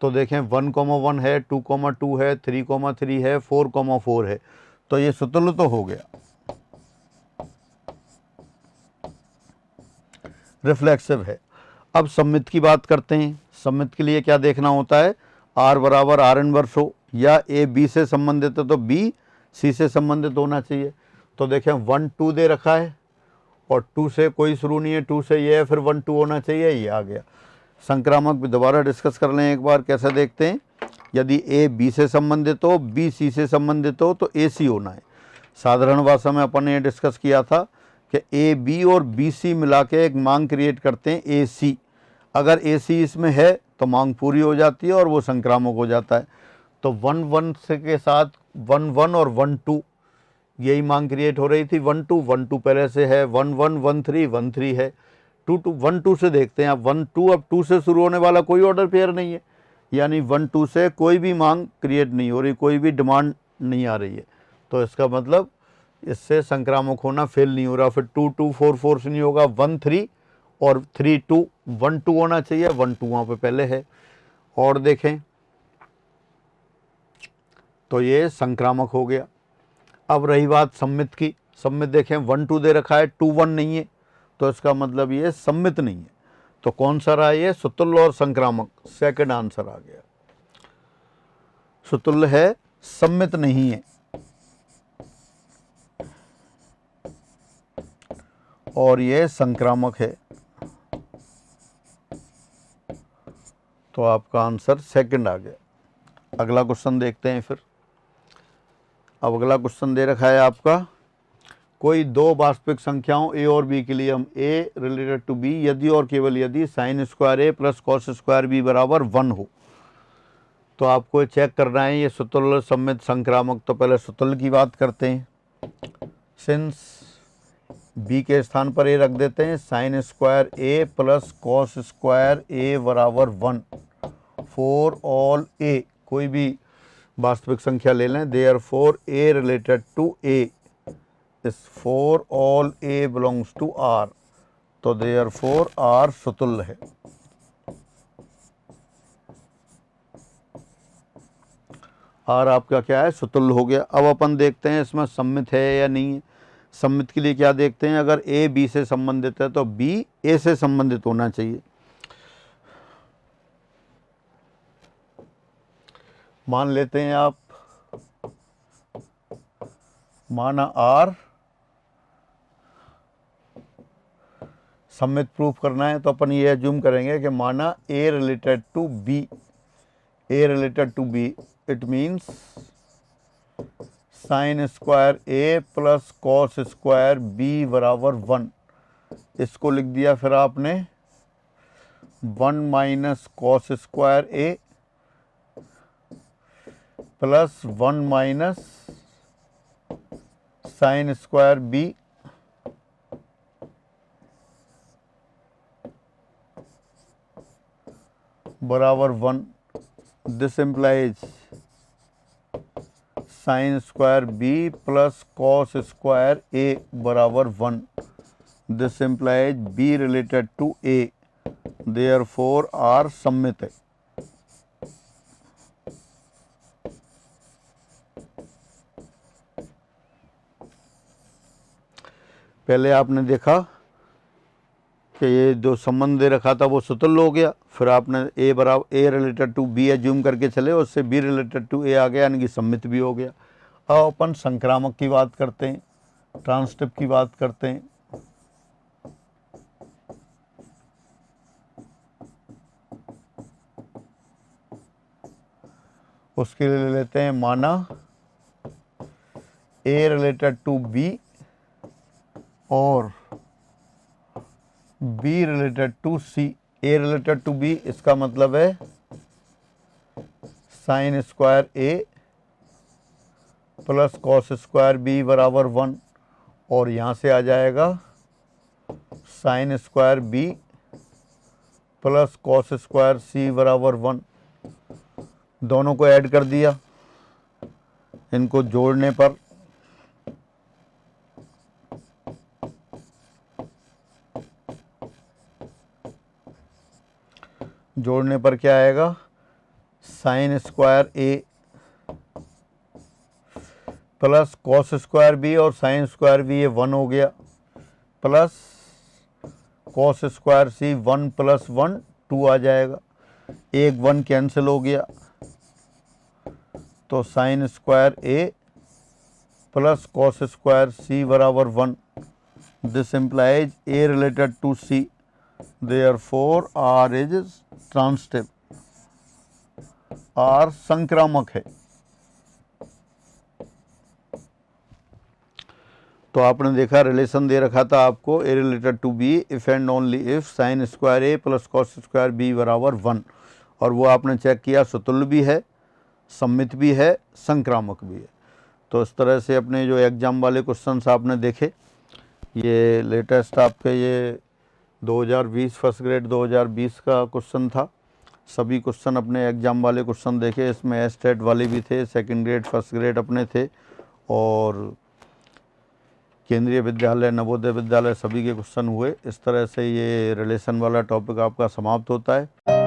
तो देखें 1,1 है, 2,2 है, 3,3 है, 4,4 है, तो ये सुतुल्य तो हो गया। रिफ्लेक्सिव है। अब सममित की बात करते हैं। सममित के लिए क्या देखना होता है, आर बराबर आर इनवर्स हो, या ए बी से संबंधित है तो बी सी से संबंधित होना चाहिए। तो देखें 1 2 दे रखा है और 2 से कोई शुरू नहीं है, 2 से ये है, फिर 1 2 होना चाहिए, ये आ गया। संक्रामक भी दोबारा डिस्कस कर लें एक बार, कैसे देखते हैं। यदि ए बी से संबंधित हो, बी सी से संबंधित हो, तो ए सी होना है। साधारण भाषा में अपन ने ये डिस्कस किया था कि ए बी और बी सी मिला के एक मांग क्रिएट करते हैं ए सी। अगर ए सी इसमें है तो मांग पूरी हो जाती है और वो संक्रामक हो जाता है। तो 1 1 से के साथ 1 1 और 1 2 यही मांग क्रिएट हो रही थी। 1 2 1 2 पहले से है, 1 1 1 3 1 3 है। 2 2 1 2 से देखते हैं अब 1 2, अब 2 से शुरू होने वाला कोई ऑर्डर पेयर नहीं है, यानी 1 2 से कोई भी मांग क्रिएट नहीं हो रही, कोई भी डिमांड नहीं आ रही है। तो इसका मतलब इससे संक्रामक होना फेल नहीं हो रहा। फिर 2 2 4 4 से नहीं होगा, 1 3 और 3 2 1 2 होना चाहिए, 1 2 वहाँ पे पहले है। और देखें तो ये संक्रामक हो गया। अब रही बात सम्मित की। सम्मित देखें 1 2 दे रखा है, 2 1 नहीं है, तो इसका मतलब ये सम्मित नहीं है। तो कौन सा रहा ये, सुतुल्य और संक्रामक। सेकंड आंसर आ गया। सुतुल्य है, सम्मित नहीं है, और ये संक्रामक है। तो आपका आंसर सेकंड आ गया। अगला क्वेश्चन देखते हैं फिर। अब अगला क्वेश्चन दे रखा है आपका, कोई दो वास्तविक संख्याओं ए और बी के लिए हम ए रिलेटेड टू बी यदि और केवल यदि sign square A plus cos square B बराबर 1 हो। तो आपको चेक करना है ये सुतुल्य सम्मित संक्रामक। तो पहले सुतुल्य की बात करते हैं। सिंस बी के स्थान पर ए रख देते हैं, sign square A plus cos square A बराबर 1 फॉर ऑल ए, कोई भी वास्तविक संख्या ले लें। Therefore A related to A is for all A belongs to R, तो देयरफॉर आर सुतुल्य है। आर आपका क्या है, सुतुल्य हो गया। अब अपन देखते हैं इसमें सम्मित है या नहीं है। सम्मित के लिए क्या देखते हैं, अगर ए बी से संबंधित है तो बी ए से संबंधित होना चाहिए। मान लेते हैं आप, माना आर सम्मित प्रूफ करना है तो अपन ये एज्यूम करेंगे कि माना A related to B, A related to B, it means sine square A plus cos square B बराबर 1। इसको लिख दिया फिर आपने 1 minus cos square A plus 1 minus sine square B बराबर 1। This implies sine square B plus cos square A बराबर 1। This implies B related to A, therefore R सम्मित है। पहले आपने देखा कि ये जो संबंध दे रखा था वो सुतुल्य हो गया, फिर आपने ए बराबर ए रिलेटेड टू बी एज्यूम करके चले, उससे बी रिलेटेड टू ए आ गया, यानी कि सम्मित भी हो गया। अब अपन संक्रामक की बात करते हैं, ट्रांसटिव की बात करते हैं। उसके लिए ले लेते हैं माना ए रिलेटेड टू बी और B related to C. A related to B इसका मतलब है sine square A plus cos square B बराबर 1, और यहाँ से आ जाएगा sine square B plus cos square C बराबर 1। दोनों को ऐड कर दिया, इनको जोड़ने पर क्या आएगा, sine square A plus cos square B और साइन स्क्वायर बी ये 1 हो गया, plus cos square C 1 plus 1 2 आ जाएगा, एक 1 कैंसिल हो गया, तो sine square A plus cos square C बराबर 1। This implies A related to C, therefore R is transitive, R संक्रामक है। तो आपने देखा रिलेशन दे रखा था आपको A related to B if and only if sine square A plus cos square B बराबर 1, और वो आपने चेक किया सुतुल्य भी है, सम्मित भी है, संक्रामक भी है। तो इस तरह से अपने जो एग्जाम वाले क्वेश्चंस आपने देखे, ये लेटेस्ट आपके ये 2020 फर्स्ट ग्रेड 2020 का क्वेश्चन था। सभी क्वेश्चन अपने एग्जाम वाले क्वेश्चन देखे, इसमें एस्टेट वाले भी थे, सेकंड ग्रेड फर्स्ट ग्रेड अपने थे, और केंद्रीय विद्यालय नवोदय विद्यालय सभी के क्वेश्चन हुए। इस तरह से ये रिलेशन वाला टॉपिक आपका समाप्त होता है।